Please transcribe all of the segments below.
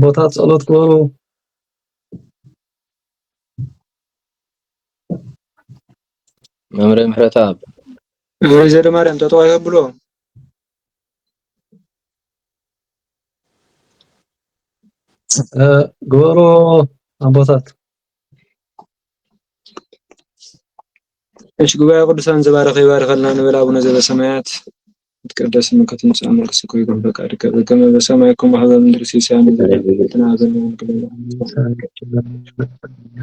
አቦታት ጸሎት ኮሩ መምረ ምሕረታብ ወይዘሮ ማርያም ተጠዋይ ብሎ ጎሮ አቦታት እሺ ጉባኤ ቅዱሳን ዘባረከ ይባርከልና ንበል አቡነ ዘበሰማያት تقدس من كتم سامر سكوي قبل بكارك كما بسماكم وهذا من درسي سامي تنازل من كل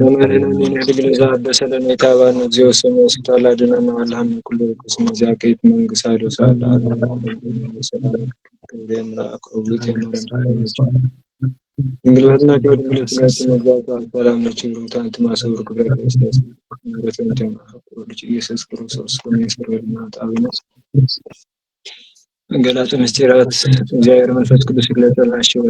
وما لنا من يهدي بالإزاء بسلام يتابعنا نزيو السماء ستعالى ديننا والهم من كل قسم زاكيت من قسال وسال كندين لا أقربك إنجلتنا كود إنجلتنا نجاك السلام نشيرو تانت ما سور كبر كيساس نرتين تام أقول يسوع كروسوس كونيسر ولنا تعبنا ገላጥ ምስጢራት እግዚአብሔር መንፈስ ቅዱስ ይግለጥላችሁ።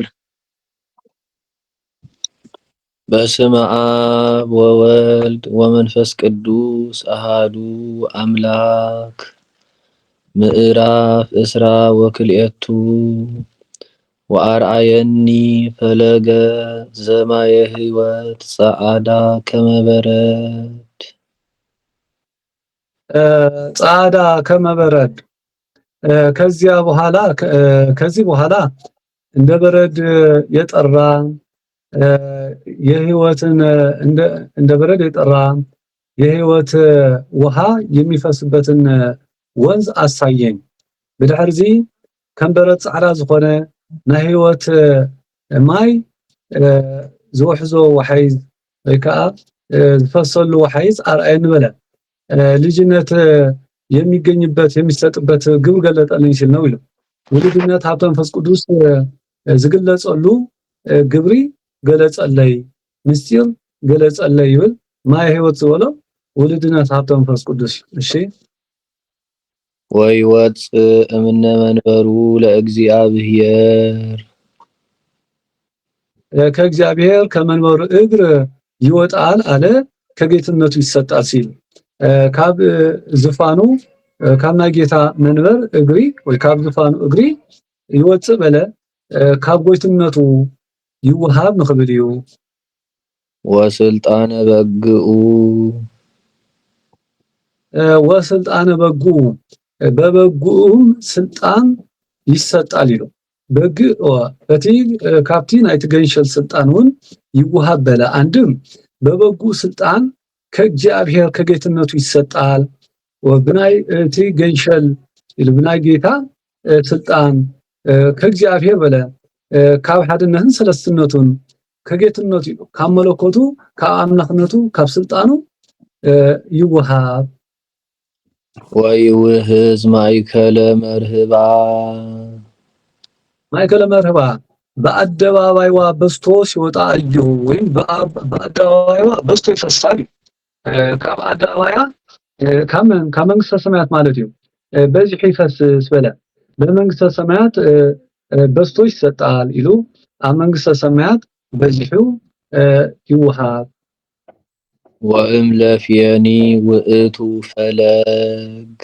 በስመ አብ ወወልድ ወመንፈስ ቅዱስ አሃዱ አምላክ ምዕራፍ እስራ ወክልኤቱ ወአርአየኒ ፈለገ ዘማየ ሕይወት ጸዓዳ ከመበረድ ጸዓዳ ከመበረድ ከዚህ በኋላ እንደ በረድ የጠራ የህይወትን እንደ በረድ የጠራ የህይወት ውሃ የሚፈስበትን ወንዝ አሳየኝ። በድሕርዚ ከንበረድ ጻዕዳ ዝኾነ ናይ ህይወት ማይ ዝውሕዞ ወሓይዝ ወይ ከዓ ዝፈሰሉ ወሓይዝ አርአየን በለ ልጅነት የሚገኝበት የሚሰጥበት ግብ ገለጠልኝ ሲል ነው ይሉ ውልድነት ሀብተ መንፈስ ቅዱስ ዝግለጸሉ ግብሪ ገለጸለይ ምስጢር ገለጸለይ ይብል ማይ ህይወት ዝወሎ ውልድነት ሀብተ መንፈስ ቅዱስ እሺ ወይወፅ እምነ መንበሩ ለእግዚአብሔር ከእግዚአብሔር ከመንበሩ እግር ይወጣል አለ ከጌትነቱ ይሰጣል ሲል ካብ ዝፋኑ ካብና ጌታ መንበር እግሪ ወይ ካብ ዝፋኑ እግሪ ይወፅእ በለ ካብ ጎይትነቱ ይወሃብ ንኽብል እዩ። ወስልጣነ በግኡ ወስልጣነ በግኡ በበግኡም ስልጣን ይሰጣል ይሉ በግኡ እቲ ካብቲ ናይቲ ገንሸል ስልጣኑን ይወሃብ በለ አንድም በበግኡ ስልጣን ከእግዚአብሔር ከጌትነቱ ይሰጣል ወብናይ እቲ ገንሸል ብናይ ጌታ ስልጣን ከእግዚአብሔር በለ ካብ ሓድነትን ሰለስትነቱን ከጌትነቱ ካብ መለኮቱ ካብ አምላክነቱ ካብ ስልጣኑ ይወሃብ ወይውህዝ ማእከለ መርህባ በአደባባይዋ በስቶ ሲወጣ እዩ ወይም በአደባባይዋ በስቶ ይፈሳል ካብ አደባባያ ከመንግስተ ሰማያት ማለት እዩ በዚህ ይፈስስ በለ በመንግስተ ሰማያት በስቶ ይሰጣል ኢሉ መንግስተ ሰማያት በዚሁ ይወሃብ ወእምለፍየኒ ውእቱ ፈለግ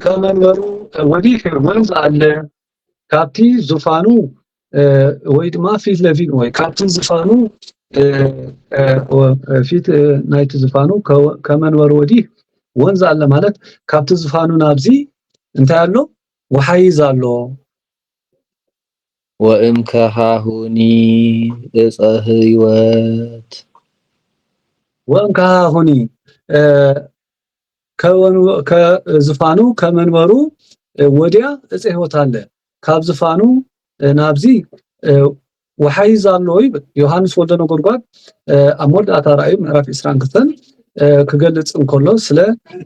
ከመንበሩ ወዲህ ወንዝ አለ ካብቲ ዙፋኑ ወይ ድማ ፊት ለፊት ወይ ካብቲ ዙፋኑ ፊት ናይቲ ዙፋኑ ከመንበሩ ወዲህ ወንዝ አለ ማለት ካብቲ ዙፋኑ ናብዚ እንታይ አሎ ወሓይዝ አሎ ወእምከሃሁኒ እፀ ሕይወት ወእምከሃሁኒ ከዙፋኑ ከመንበሩ ወዲያ እፀ ሕይወት አለ ካብ ዙፋኑ ናብዚ ወሓይዝ አሎ ይብል ዮሐንስ ወልደ ነጎድጓድ ኣብ መወዳእታ ራእዩ ምዕራፍ 22 ክገልጽ እንከሎ ስለ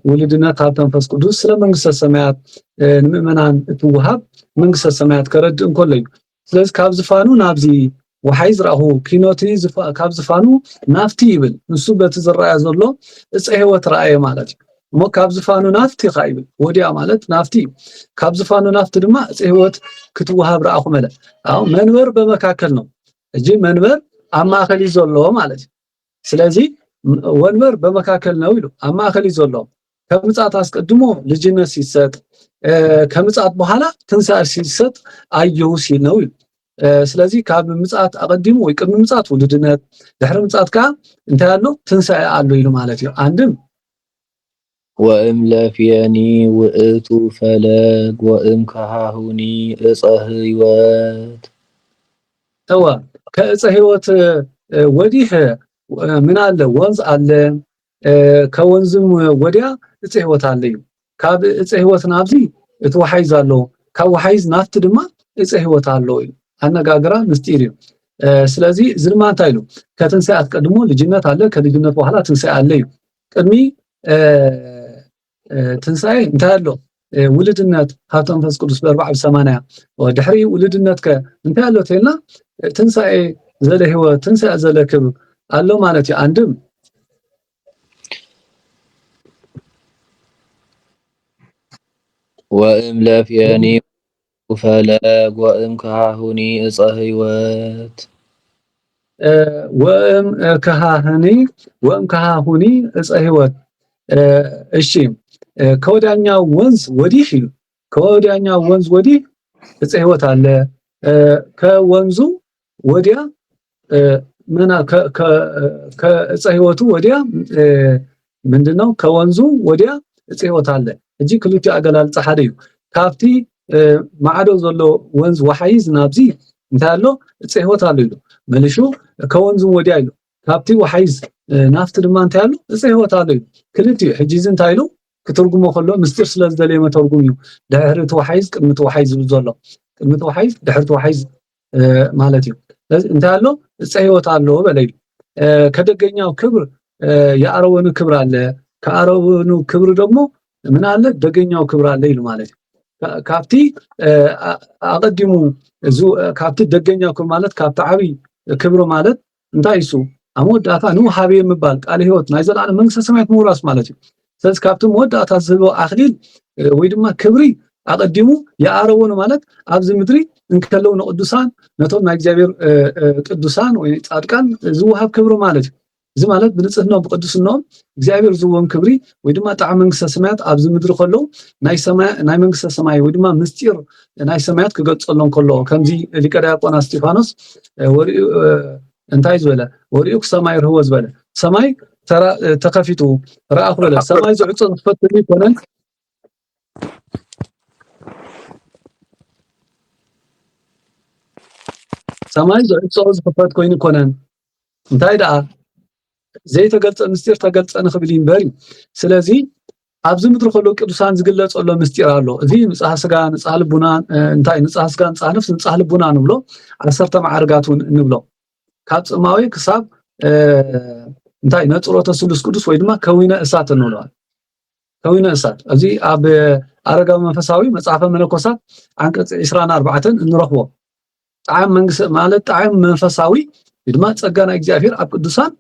ውልድነት ሀብተ መንፈስ ቅዱስ ስለ መንግስተ ሰማያት ንምእመናን እትወሃብ መንግስተ ሰማያት ከረድእ እንከሎ እዩ ስለዚህ ካብ ዙፋኑ ናብዚ ወሓይዝ ረአሁ ኪኖቲ ካብ ዙፋኑ ናፍቲ ይብል ንሱ በቲ ዝረአዮ ዘሎ እፀ ሕይወት ረአየ ማለት እዩ እሞ ካብ ዙፋኑ ናፍቲ ይብል ወዲያ ማለት ናፍቲ ካብ ዙፋኑ ናፍቲ ድማ እፀ ሕይወት ክትወሃብ ረአኹ መለ አው መንበር በመካከል ነው እጂ መንበር ኣብ ማእከል ዘሎ ማለት ስለዚህ ወንበር በመካከል ነው ይሉ ኣብ ማእከል ዘሎ ከምጻት አስቀድሞ ልጅነት ሲሰጥ ከምጽአት በኋላ ትንሣኤ ሲሰጥ አየሁ ሲል ነው። ስለዚህ ካብ ምጽአት አቀዲሙ ወይ ቅድሚ ምጽአት ውልድነት ድሕሪ ምጽአት ከዓ እንታይ ኣሎ ትንሣኤ ኣሎ ኢሉ ማለት እዩ። አንድም ወእምለፍየኒ ውእቱ ፈለግ ወእምከሃሁኒ ዕፀ ሕይወት እወ ከዕፀ ሕይወት ወዲህ ምን አለ ወንዝ አለ ከወንዝም ወዲያ ዕፀ ሕይወት አለ እዩ። ካብ ዕፀ ሕይወት ናብዚ እቲ ወሓይዝ ኣሎ ካብ ወሓይዝ ናፍቲ ድማ ዕፀ ሕይወት ኣሎ እዩ። አነጋገራ ምስጢር እዩ። ስለዚህ ዝድማ እንታይ ኢሉ ከትንሣኤ አስቀድሞ ልጅነት አለ ከልጅነት በኋላ ትንሣኤ አለ እዩ። ቅድሚ ትንሣኤ እንታይ ኣሎ ውልድነት ሃብተ መንፈስ ቅዱስ በ40 ድሕሪ ውልድነት ከ እንታይ ኣሎ ተልና ትንሣኤ ዘለ ሕይወት ትንሣኤ ዘለ ክብር ኣሎ ማለት እዩ። አንድም ወእምለፍየኒ ፈለግ ወእምከሃሁኒ ዕፀ ሕይወት ወእምከሃሁኒ ዕፀ ሕይወት እሺ ከወዲያኛው ወንዝ ወዲህ ይሉ ከወዲያኛው ወንዝ ወዲህ ዕፀ ሕይወት አለ ከወንዙ ወዲያ ምና ከዕፀ ሕይወቱ ወዲያ ምንድነው ከወንዙ ወዲያ ዕፀ ሕይወት አለ እጂ ክልቲ አገላልጻ ሓደ እዩ። ካብቲ ማዕዶ ዘሎ ወንዝ ወሓይዝ ናብዚ እንታይ ኣሎ ዕፀ ሕይወት ኣሎ ኢሉ መልሹ ከወንዙ ወዲያ ኢሉ ካብቲ ወሓይዝ ናፍቲ ድማ እንታይ ኣሎ ዕፀ ሕይወት ኣሎ ኢሉ ክልቲ ሕጂ እንታይ ኢሉ ክትርጉሞ ከሎ ምስጢር ስለዝደለየ መተርጉም እዩ። ድሕሪ ተወሓይዝ ቅድሚ ተወሓይዝ ዘሎ ቅድሚ ተወሓይዝ ድሕሪ ተወሓይዝ ማለት እዩ። እንታይ ኣሎ ዕፀ ሕይወት ኣሎ በለ ኢሉ ከደገኛው ክብር የአረወኑ ክብር አለ ከአረወኑ ክብር ደግሞ ምን አለ ደገኛው ክብር አለ ይሉ ማለት እዩ። ካብቲ አቀዲሙ ካብቲ ደገኛው ክብር ማለት ካብቲ ዓቢ ክብር ማለት እንታይ እሱ አሞዳታ ነው ሃቤ የሚባል ቃል ሕይወት ናይ ዘላለም መንግስተ ሰማያት ምውራስ ማለት እዩ። ስለዚህ ካብቲ መወዳእታ ዝህቦ አክሊል ወይ ድማ ክብሪ አቀዲሙ የአረወኑ ማለት ኣብዚ ምድሪ እንከለው ንቅዱሳን ነቶም ናይ እግዚአብሔር ቅዱሳን ወይ ጻድቃን ዝውሃብ ክብሪ ማለት እዩ። እዚ ማለት ብንጽህናው ብቅዱስናኦም እግዚአብሔር ዝውም ክብሪ ወይ ድማ ጣዕሚ መንግስተ ሰማያት ኣብዚ ምድሪ ከለው ናይ መንግስተ ሰማይ ወይ ድማ ምስጢር ናይ ሰማያት ክገልጸሎም ከሎ ከምዚ ሊቀ ዲያቆናት እስጢፋኖስ ወሪኡ እንታይ ዝበለ ወሪኡ ሰማይ ርህቦ ዝበለ ሰማይ ተከፊቱ ረአኹ በለ ሰማይ ዝዕጾ ዝፈትል ይኮነን ሰማይ ዝዕጾ ዝፈት ኮይኑ ይኮነን እንታይ ደኣ ዘይተገልጸ ምስጢር ተገልጸ ንኽብል ይንበሪ። ስለዚ ኣብዚ ምድሪ ከሎ ቅዱሳን ዝግለጸሎ ምስጢር ኣሎ። እዚ ንጽሐ ስጋ ንጽሐ ልቡና እንታይ ንጽሐ ስጋ ንጽሐ ነፍስ ንጽሐ ልቡና ንብሎ 10 ማዕርጋት ንብሎ ካብ ጽማዊ ክሳብ እንታይ ነጽሮተ ስሉስ ቅዱስ ወይ ድማ ከዊነ እሳት እንብሎ ከዊነ እሳት እዚ ኣብ አረጋዊ መንፈሳዊ መጽሐፈ መነኮሳት አንቀጽ 24 እንረኽቦ ጣዕም መንግስት ማለት ጣዕም መንፈሳዊ ድማ ጸጋና እግዚአብሔር ኣብ ቅዱሳን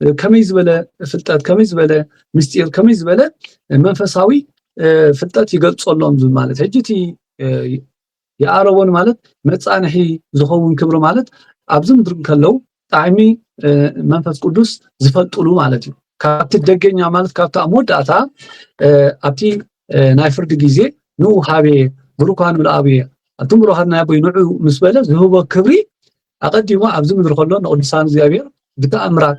ከመይ ዝበለ ፍልጠት ከመይ ዝበለ ምስጢር ከመይ ዝበለ መንፈሳዊ ፍልጠት ይገልጸሎም ማለት ሕጂቲ የአረወን ማለት መጻንሒ ዝኸውን ክብሪ ማለት ኣብዚ ምድሪ ከለው ጣዕሚ መንፈስ ቅዱስ ዝፈልጥሉ ማለት እዩ። ካብቲ ደገኛ ማለት ካብቲ አሞዳታ ኣብቲ ናይ ፍርዲ ግዜ ንኡ ሃቤ ብሩካን ብልአብ ኣቱም ብሩካን ናይ ቦይ ንዑ ምስ በለ ዝህቦ ክብሪ አቀዲሙ ኣብዚ ምድሪ ከሎ ንቅዱሳን እግዚአብሔር ብተአምራት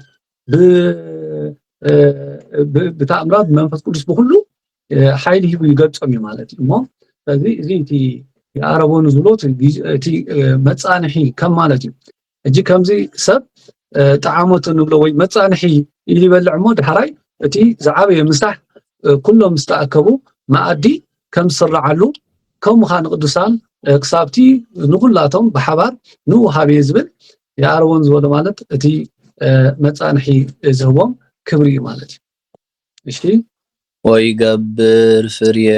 ብተአምራት መንፈስ ቅዱስ ብኩሉ ሓይሊ ሂቡ ይገልጾም እዩ ማለት እዩ። እሞ ስለዚህ እዚ እቲ የአረቦኑ ዝብሎት እቲ መጻንሒ ከም ማለት እዩ። እጂ ከምዚ ሰብ ጣዓሞት ንብሎ ወይ መጻንሒ ይበልዕ ሞ ድሕራይ እቲ ዝዓበየ ምስራሕ ኩሎም ዝተኣከቡ ማኣዲ ከም ዝስራዓሉ ከም ምዃን ቅዱሳን ክሳብቲ ንኩላቶም ብሓባር ንኡ ሃቤ ዝብል የአረቦን ዝበሎ ማለት እቲ መጻንሒ ዝህቦም ክብሪ ማለት እዩ። እሺ ወይገብር ፍርየ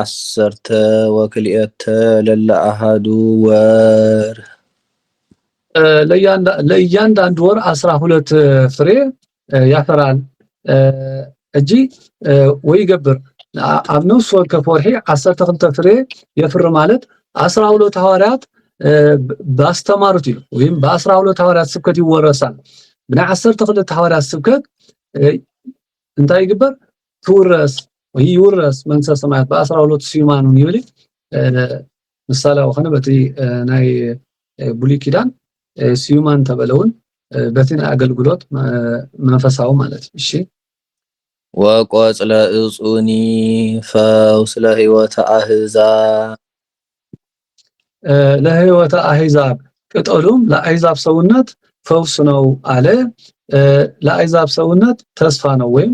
12 ለለ አሃዱ ወር ለእያንዳንዱ ወር 12 ፍሬ ያፈራል። እጂ ወይገብር ኣብ ነፍስ ወከፍ ወርሒ 12 ፍሬ የፍር ማለት 12 ሐዋርያት ባስተማሩት እዩ ወይም በ12 ሐዋርያት ስብከት ይወረሳል። ብናይ 12 ሐዋርያት ስብከት እንታይ ይግበር ትውረስ ويورث መንግስተ ሰማያት በ12 ስዩማን ይብል ምሳሌው ሆነ በቲ ናይ ብሉይ ኪዳን ስዩማን ተበለውን በቲና አገልግሎት መንፈሳው ማለት እሺ ወቆጽለ እጹኒ ፈውስ ለህይወተ አህዛብ ለህይወተ አህዛብ ቅጠሉም ለአህዛብ ሰውነት ፈውስ ነው አለ ለአህዛብ ሰውነት ተስፋ ነው ወይም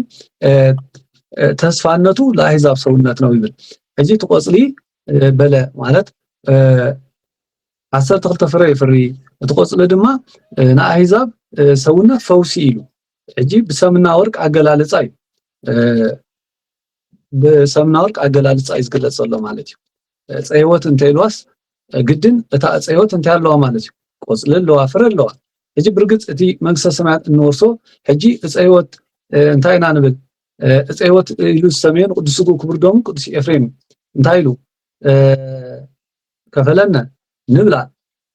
ተስፋነቱ ለአህዛብ ሰውነት ነው ይብል እጂ ተቆጽሊ በለ ማለት 12 ፍሬ ፍሪ ተቆጽለ ድማ ንአህዛብ ሰውነት ፈውስ ይሉ እጂ በሰምና ወርቅ አገላለጻይ በሰምና ወርቅ አገላለጻይ ዝገለጸሎ ማለት እዩ ጸይወት እንተይልዋስ ግድን እታ ጸይወት እንተያለዋ ማለት እዩ ቆጽለ ለዋ ፍረ ለዋ እጂ ብርግጽ እቲ መንግስተ ሰማያት እንወርሶ እጂ ጸይወት እንታይና ንብል ጸይወት ኢሉ ሰሜን ቅዱስ ክቡር ደሙ ቅዱስ ኤፍሬም እንታይሉ ከፈለና ንብላ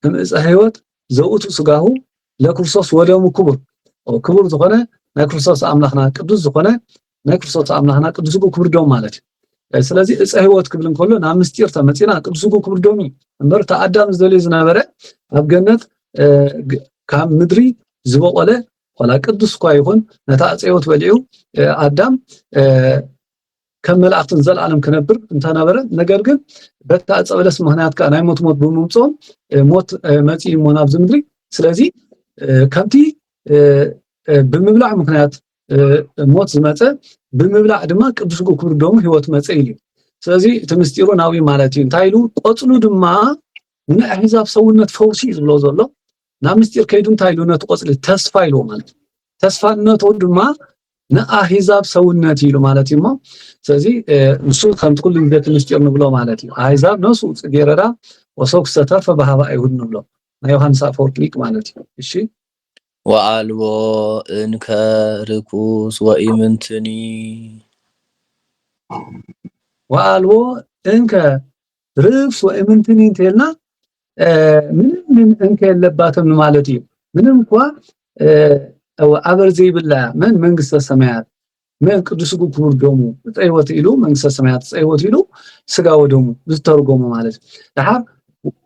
እምዕፀ ህይወት ዘውቱ ስጋሁ ለክርስቶስ ወደሙ ክቡር ዝኾነ ናይ ክርስቶስ አምላኽና ቅዱስ ዝኾነ ናይ ክርስቶስ አምላኽና ቅዱስ ክቡር ደሙ ማለት እዩ ስለዚ ዕፀ ህይወት ክብል እንከሎ ናብ ምስጢር ተመጺና ቅዱስ ክቡር ደሙ እምበር ተአዳም ዝደልዩ ዝነበረ ኣብ ገነት ካብ ምድሪ ዝበቆለ ወላ ቅዱስ ኳ ይኹን ነታ ጸይወት በልዑ አዳም ከም መላእክትን ዘላለም ከነብር እንተነበረ ነገር ግን በታ ጸበለስ ምክንያት ካ ናይ ሞት ብምምጾም ሞት መጺ ሞናብ ዝምድሪ ስለዚ ከምቲ ብምብላዕ ምክንያት ሞት ዝመጸ ብምብላዕ ድማ ቅዱስ ክቡር ደሙ ህይወት መጸ ኢሉ ስለዚ እቲ ምስጢሩ ናዊ ማለት እዩ እንታይሉ ቆጽሉ ድማ ንአህዛብ ሰውነት ፈውሲ ዝብሎ ዘሎ ናብ ምስጢር ከይዱ እንታይሉ ነቲ ቆጽሊ ተስፋ ኢሉ ማለት ተስፋነቱ ድማ ንአህዛብ ሰውነት ኢሉ ማለት እዩ ስለዚ ንሱ ከምቲ ኩሉ ቤት ምስጢር ንብሎ ማለት እዩ አህዛብ ነሱ ጽጌረዳ ወሶክ ዝተርፈ ባህባ አይሁድ ንብሎ ናይ ዮሐንስ አፈወርቅ ሊቅ ማለት እዩ እሺ ወአልቦ እንከ ርኩስ ወኢምንትኒ ወአልቦ እንከ ርኩስ ወኢምንትኒ እንተልና ምንም እንከ የለባትም ማለት እዩ ምንም እንኳ አበርዚ ብላ ምን መንግስተ ሰማያት ምን ቅዱስ ክቡር ደሙ ጸይወት ኢሉ መንግስተ ሰማያት ጸይወት ኢሉ ስጋ ወደሙ ዝተርጎሙ ማለት ዳሓር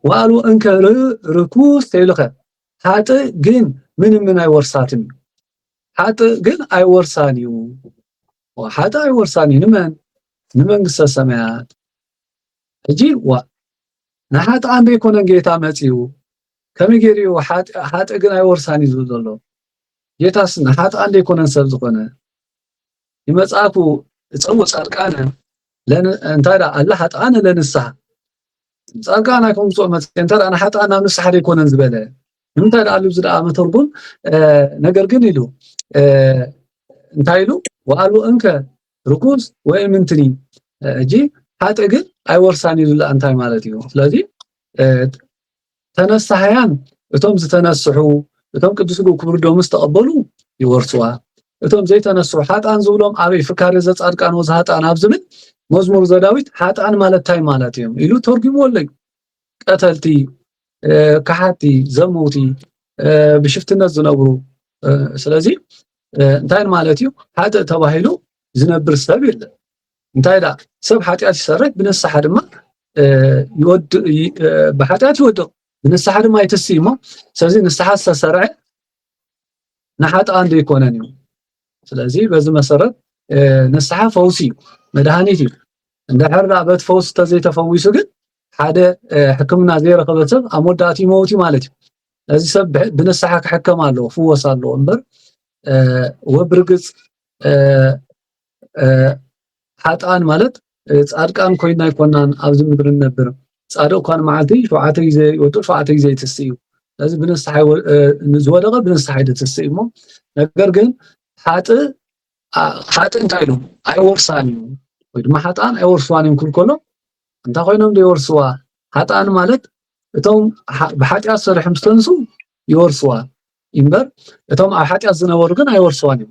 ወአልቦ እንከ ርኩስ ተይልኸ ሀጥ ግን ምንም አይወርሳትም ሀጥ ግን አይወርሳኒው ሀጥ አይወርሳኒ ንመንግስተ ሰማያት እጂ ንሓጥ አንደ ይኮነ ጌታ መጺው ከመገሪው ሀጥ ግን አይወርሳኒ ዝብሎ ጌታስ ንሓጥ አንደ ይኮነ ሰብ ዝኾነ ይመጻኩ ጸው ጻድቃነ እንታዳ አላ ሀጣነ ለንስሐ ጻድቃና ከምጾ መጽ እንታዳ ንሓጣና ንስሐ ይኮነን ዝበለ እንታዳ አሉ ዝዳ መተርጉም ነገር ግን ይሉ እንታይሉ ወአልቦ እንከ ርኩስ ወኢምንትኒ እጂ ሀጥ ግን አይወርሳኒ ይሉ አንታይ ማለት እዩ ስለዚ ተነሳያን እቶም ዝተነስሑ እቶም ቅዱስ ክቡር ደሙ ተቀበሉ ይወርሱዋ እቶም ዘይተነስሑ ሀጣን ዝብሎም አበይ ፍካሬ ዘጻድቃን ወዛጣን ኣብዝብል መዝሙር ዘዳዊት ሀጣን ማለት ታይ ማለት እዩ ኢሉ ተርጉሞለይ ቀተልቲ ከሓቲ ዘሞቲ ብሽፍትነት ዝነብሩ ስለዚ እንታይ ማለት እዩ ሀጥ ተባሂሉ ዝነብር ሰብ የለ እንታይዳ ሰብ ኃጢአት ይሰረቅ ብነሳሐ ድማ ይወድ በኃጢአት ይወድ ብነሳሐ ድማ ይተስይሞ ስለዚህ ንስሐ ተሰርዐ ንሓጥ አንደ ይኮነን እዩ ስለዚህ በዚህ መሰረት ንስሐ ፈውሲ መድኃኒት እዩ እንደ ሕርዳ በት ፈውስ ተዘይተፈዊሱ ግን ሓደ ሕክምና ዘይረኸበ ሰብ አሞዳቲ ሞቲ ማለት እዩ ስለዚህ ሰብ ብንስሐ ክሕከም አለው ፍወስ አለው እምበር ወብርግጽ ሀጣን ማለት ጻድቃን ኮይና ይኮናን ኣብዚ ምድር ነበር ጻድቅ ኮን ማዓልቲ ሸውዓተ ጊዜ ወጡ ሸውዓተ ጊዜ ይትስዩ ስለዚህ ብንስሐ ዝወደቀ ብንስሐ ይትስዩ ነገር ግን ሀጥ እንታይ ነው አይወርሳኒ ወይ ድማ ሀጣን አይወርሷኒም ኩልኮሎ እንታ ኮይኖም ይወርስዋ ሀጣን ማለት እቶም በኃጢአት ሰሪሖም ዝተንሱ ይወርስዋ እምበር እቶም ኣብ ኃጢአት ዝነበሩ ግን አይወርስዋኒም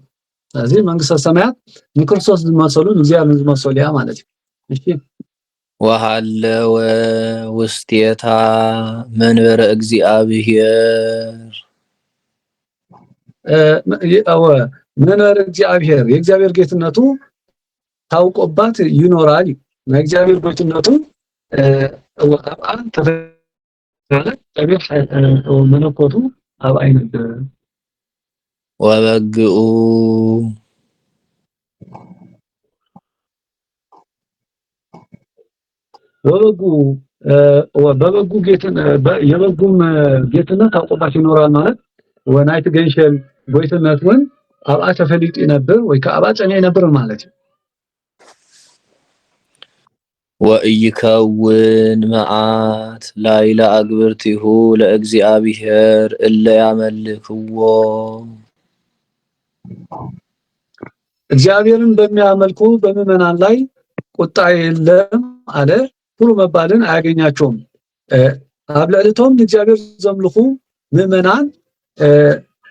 ስለዚህ መንግስተ ሰማያት ንክርስቶስ ዝመሰሉ እግዚአብሔር ዝመሰሉ ያ ማለት እዩ እሺ ወሃለወ ውስቴታ መንበረ እግዚአብሔር መንበረ እግዚአብሔር የእግዚአብሔር ጌትነቱ ታውቆባት ይኖራል ናይ እግዚአብሔር ቤትነቱ ወጣን ተፈለ እግዚአብሔር መለኮቱ ኣብ አይነት ወበግኡ በበጉ ጌትን የበጉም ጌትነት ታውቆባት ይኖራል ማለት ወናይት ገንሸል ጎይትነት ወን አብአ ተፈልጥ ነበር ወይ ከአብአ ጸኔ ነበር ማለት ነው ወኢይከውን መዓት ላይላ አግብርቲሁ ለእግዚአብሔር እለ ያመልክዎ እግዚአብሔርን በሚያመልኩ በምእመናን ላይ ቁጣ የለም አለ ሁሉ መባልን አያገኛቸውም አብለልቶም እግዚአብሔር ዘምልኩ ምእመናን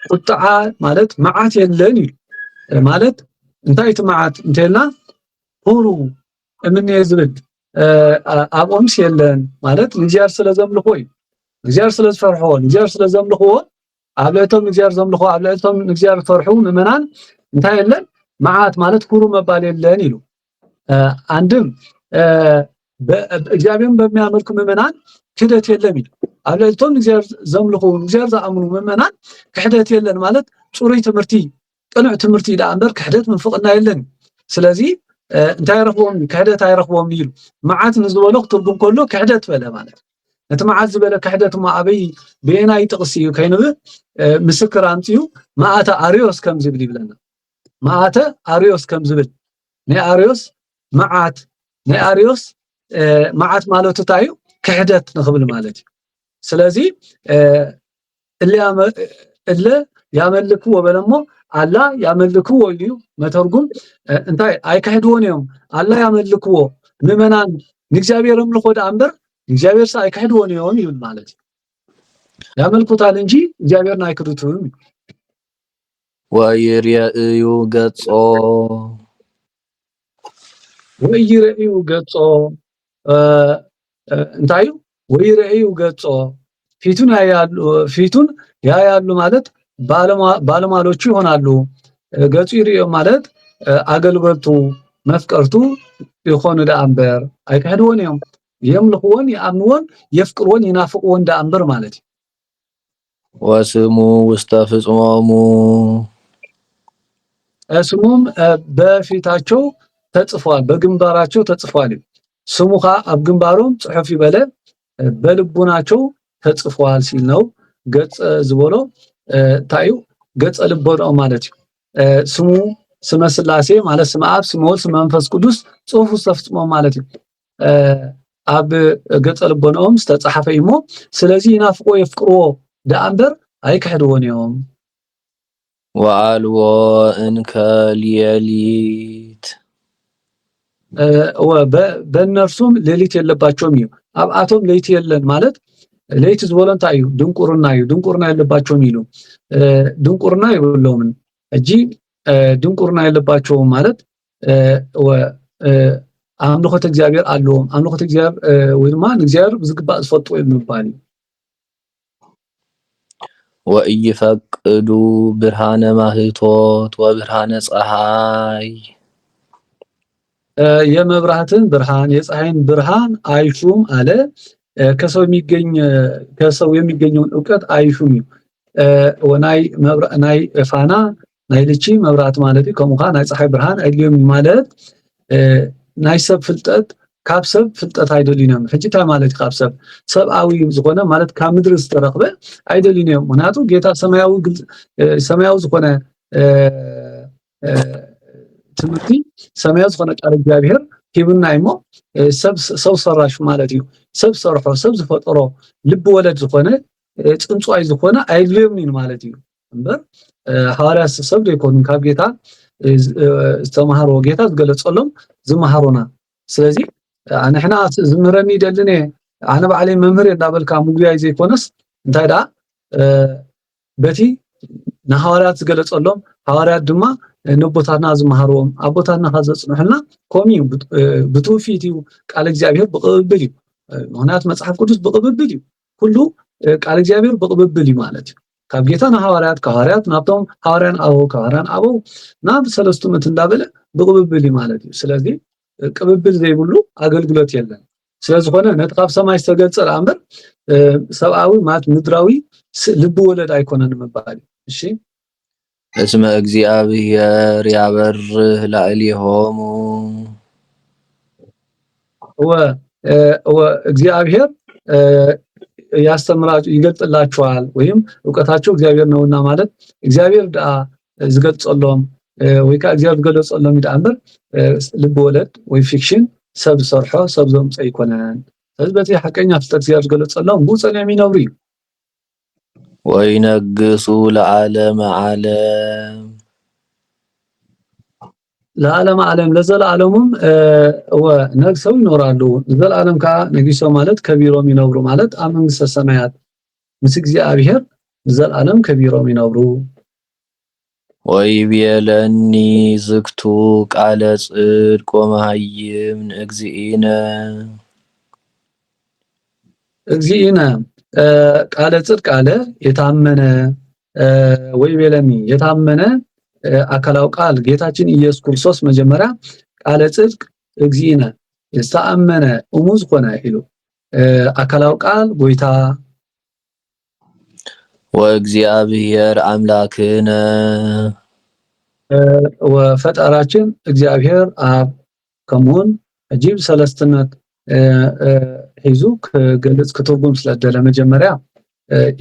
ቁጣ ማለት መዓት የለን ማለት እንታይት መዓት እንተልና ሁሉ ምን ይዝብድ አቆምስ የለን ማለት እግዚአብሔር ስለዘምልኩ እግዚአብሔር ስለፈርሖ እግዚአብሔር ስለዘምልኩ አብለልቶም እግዚአብሔር ዘምልኩ አብለልቶም እግዚአብሔር ፈርሑ ምእመናን እንታይ የለን መዓት ማለት ሁሉ መባል የለን ይሉ አንድም እግዚአብሔርን በሚያመልኩ ምእመናን ክህደት የለም ይሉ አብለልቶም እግዚአብሔር ዘምልኩ እግዚአብሔር ዘአምኑ ምእመናን ክህደት የለን ማለት ጹሩይ ትምርቲ ቅኑዕ ትምርቲ ዳንበር ክህደት ምንፍቅና የለን ስለዚህ እንታይ ይረኽቦም ክህደት አይረኽቦም ይሉ መዓት ንዝበሎ ትርጉም ከሎ ክህደት በለ ማለት እቲ መዓት ዝበለ ክህደት ማዕበይ በየናይ ጥቅሲ ከይኑ ምስክር አምጪው ማአተ አሪዮስ ከም ዝብል ይብለና ማአተ አሪዮስ ከም ዝብል ናይ አሪዮስ መዓት ማለት ታዩ ክህደት ንኽብል ማለት ስለዚህ እለ ያመልኩ ወበለሞ አላ ያመልኩ ወልዩ መተርጉም እንታይ አይካህድዎን እዮም አላ ያመልኩዎ ምእመናን እግዚአብሔር አምልኮ ዳንበር እግዚአብሔር ሳይካህድዎን እዮም ይብል ማለት ያመልኩታል እንጂ እግዚአብሔርን አይክዱትም ወይርዩ ገጾ እንታይ ወይርዩ ገጾ ፊቱን ያያሉ ማለት ባለማሎቹ ይሆናሉ ገጹ ይርዩ ማለት አገልግሎቱ መፍቀርቱ ይሆኑ ዳንበር አይካህድዎን እዮም የምልኩዎን ያምኑዎን የፍቅርዎን ይናፍቁዎን ዳንበር ማለት ወስሙ ውስተ ፍጽሞሙ ስሙም በፊታቸው ተጽፏል በግንባራቸው ተጽፏል ስሙኻ ኣብ ግንባሮም ጽሑፍ ይበለ በልቡናቸው ተጽፏል ሲል ነው ገጽ ዝቦሎ ታዩ ገጽ ልቦና ማለት ስሙ ስመ ስላሴ ማለት ስመ አብ ስመ ወልድ ስመ መንፈስ ቅዱስ ጽሑፉ ተፈጽሞ ማለት ኣብ ገጽ ልቦናኦም ተጻሐፈ ይሞ ስለዚህ ይናፍቆ የፍቅርዎ ዳንበር አይካህድዎን እዮም ወአልዎ እንከሊየሊት በእነርሱም ሌሊት የለባቸውም ይሉ አብአቶም ሌሊት የለን ማለት ሌሊት ዝቦለን ታዩ ድንቁርና የለባቸውም ይሉ ድንቁርና ይብለውም እጂ ድንቁርና የለባቸውም ማለት አምልኮተ እግዚአብሔር አለዎም አምልኮተ እግዚአብሔር ወይማ እግዚአብሔር ዝግባ ዝፈጥቶ የሚባል ወኢይፈቅዱ ብርሃነ ማህቶት ወብርሃነ ፀሐይ የመብራትን ብርሃን የፀሐይን ብርሃን አይሹም አለ ከሰው የሚገኘውን ዕውቀት አይሹም ወናይ ፋና ናይ ልቺ መብራት ማለት ከሙኻ ናይ ፀሐይ ብርሃን አይልዮም ማለት ናይ ሰብ ፍልጠት ካብ ሰብ ፍልጠት አይደሊኖም ሕጂታ ማለት ካብ ሰብአዊ ዝኾነ ማለት ካብ ምድር ዝተረኽበ አይደሊኖም ምክንያቱ ጌታ ሰማያዊ ዝኾነ ትምህርቲ ሰማያዊ ዝኾነ ቃል እግዚአብሔር ሂብና ይሞ ሰብ ሰራሽ ማለት እዩ ሰብ ሰርሖ ሰብ ዝፈጠሮ ልብ ወለድ ዝኾነ ጽንጿይ ዝኾነ አይልዮም ማለት እዩ እምበር ሐዋርያት ሰብ ደይኮኑ ካብ ጌታ ዝተማሃሮ ጌታ ዝገለጸሎም ዝማሃሮና ስለዚህ ኣንሕና ዝምረኒ ደልኔ ኣነ ባዕለይ መምህር እንዳበልካ ሙግያይ ዘይኮነስ እንታይ ዳ በቲ ንሐዋርያት ዝገለጸሎም ሐዋርያት ድማ ንቦታትና ዝማሃሮም ኣቦታትና ካዘጽንሑልና ኮሚዩ ብትውፊት እዩ ቃል እግዚአብሔር ብቅብብል እዩ ምክንያት መጽሐፍ ቅዱስ ብቅብብል እዩ ኩሉ ቃል እግዚአብሔር ብቅብብል እዩ ማለት እዩ ካብ ጌታና ሐዋርያት ከሐዋርያት ናብቶም ሐዋርያን አበው ከሐዋርያን አበው ናብ ሰለስቱ ምዕት እንዳበለ ብቅብብል ማለት እዩ ስለዚ ቅብብል ዘይብሉ አገልግሎት የለን ስለዝኾነ ነቲ ካብ ሰማይ ዝተገጸ አምበር ሰብአዊ ማለት ምድራዊ ልብ ወለድ አይኮነን መባል እሺ እስመ እግዚአብሔር ያበርህ ላዕሌሆሙ እግዚአብሔር ያስተምራችሁ ይገልጥላችኋል ወይም ዕውቀታቸው እግዚአብሔር ነውና ማለት እግዚአብሔር ዳ ዝገልጸሎም ወይ ከእግዚአብሔር ዝገልጸሎም ይዳምበር ልብ ወለድ ወይ ፊክሽን ሰብ ሰርሖ ሰብ ዘምጽ ይኮነን ስለዚህ በዚህ ሐቀኛ ፍጥረት እግዚአብሔር ዝገልጸሎም ጉጸን የሚነብሩ ወይነግሱ ለዓለም ዓለም ለዓለም ዓለም ለዘላለሙም ወነግሰው ይኖራሉ ለዘላለም ካ ነግሰው ማለት ከቢሮም ይኖሩ ማለት አመንግስተ ሰማያት ምስ እግዚአብሔር ለዘላለም ከቢሮም ይኖሩ ወይቤለኒ ዝክቱ ቃለ ጽድቅ ወመሃይም እግዚእነ ቃለ ጽድቅ ቃለ የታመነ ወይቤለኒ የታመነ አካላው ቃል ጌታችን ኢየሱስ ክርስቶስ መጀመሪያ ቃለ ጽድቅ እግዚእነ የስተአመነ እሙዝ ሆነ ይሉ አካላው ቃል ጎይታ ወእግዚአብሔር አምላክነ ወፈጣራችን እግዚአብሔር አብ ከመሆን አጂብ ሰለስትነት ሂዙ ከገለጽ ከትርጉም ስለደለ መጀመሪያ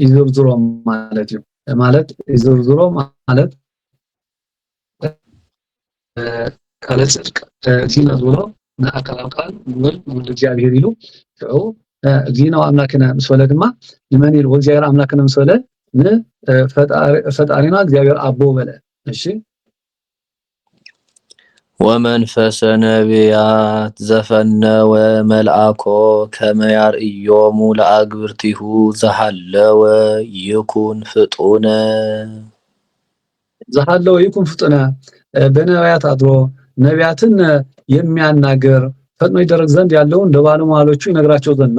ይዝርዝሮ ማለት እዩ ማለት ይዝርዝሮ ማለት ቃለ ጽድቅ እግዚእነ ብሎ ንአካላው ቃል ወልድ እግዚአብሔር ይሉ እግዚእነ አምላክነ ምስወለ ድማ ንመን ይሉ እግዚአብሔር አምላክነ ምስወለ ፈጣሪና እግዚአብሔር አቦ በለ እሺ ወመንፈሰ ነቢያት ዘፈነወ መልአኮ ከመያር ኢዮሙ ለአግብርቲሁ ዘሃለወ ይኩን ፍጡነ ዘሃለወ ይኩን ፍጡነ በነቢያት አድሮ ነቢያትን የሚያናገር ፈጥኖ ይደረግ ዘንድ ያለውን ለባለሟሎቹ ይነግራቸው ዘንድ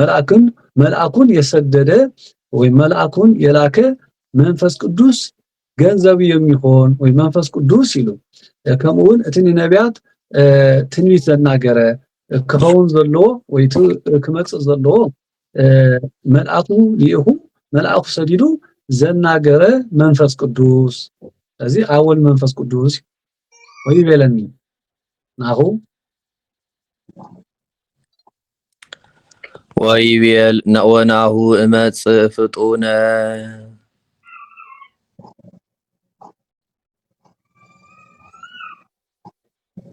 መልአኩን የሰደደ ወይ መልአኩን የላከ መንፈስ ቅዱስ ገንዘብ የሚሆን ወይ መንፈስ ቅዱስ ይሉ ከመውን እትን ነቢያት ትንቢት ዘናገረ ከኸውን ዘሎ ወይ ክመጽእ ዘሎ መልአኩ ይሁ መልአኩ ሰዲዱ ዘናገረ መንፈስ ቅዱስ ስለዚህ አወል መንፈስ ቅዱስ ወይቤለኒ ናሁ ወይቤል ወናሁ እመጽእ ፍጡነ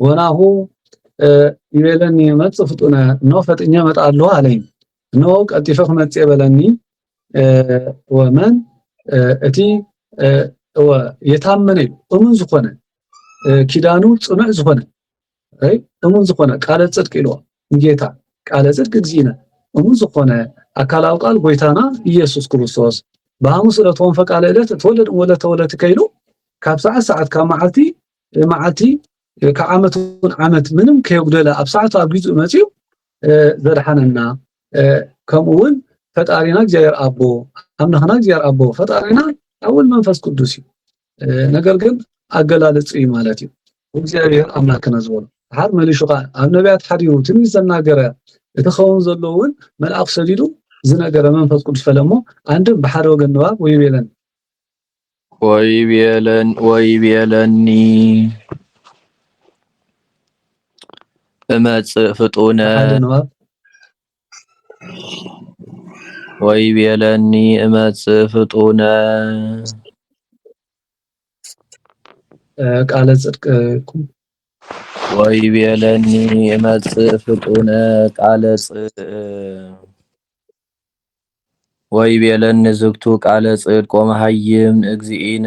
ወናሁ ይቤለኒ እመጽእ ፍጡነ ነው ፈጥኛ መጣለሁ አለኝ ነው ቀጥፈህ መጽእ በለኒ ወመን እቲ የታመነ እሙን ዝኮነ ኪዳኑ ጽኑዕ ዝኮነ እሙን ዝኮነ ቃለ ጽድቅ ይሎ ጌታ ቃለ ጽድቅ እግዚእነ እሙን ዝኮነ አካላው ቃል ጎይታና ኢየሱስ ክርስቶስ በሐሙስ ዕለቶም ፈቃለ ዕለት ተወለድ ወለተ ከይሉ ካብ ሰዓት ካብ መዓልቲ ከዓመቱን ዓመት ምንም ከይጉደለ ኣብ ሰዓቱ ኣብ ግዚኡ መጽኡ ዘድሓነና ከምኡውን ፈጣሪና እግዚአብሔር አቦ አምናህና እግዚአብሔር አቦ ፈጣሪና አውል መንፈስ ቅዱስ ነገር ግን አገላለጽ ማለት እዩ እግዚአብሔር አምላክና ዝወሉ ሓር መልሹኻ ኣብ ነቢያት ሓዲሩ ትንቢት ዘናገረ እተኸውን ዘለውን መልአክ ሰዲዱ ዝነገረ መንፈስ ቅዱስ ፈለሞ አንድም በሓደ ወገን ንባብ ወይቤለኒ እመጽእ ፍጡነ ወይቤለኒ እመጽእ ፍጡነ ቃለ ጽድቅ ወይቤለኒ እመጽእ ፍጡነ ቃለ ጽድቅ ወይቤለኒ ዝግቱ ቃለ ጽድቅ ወመሃይም እግዚእነ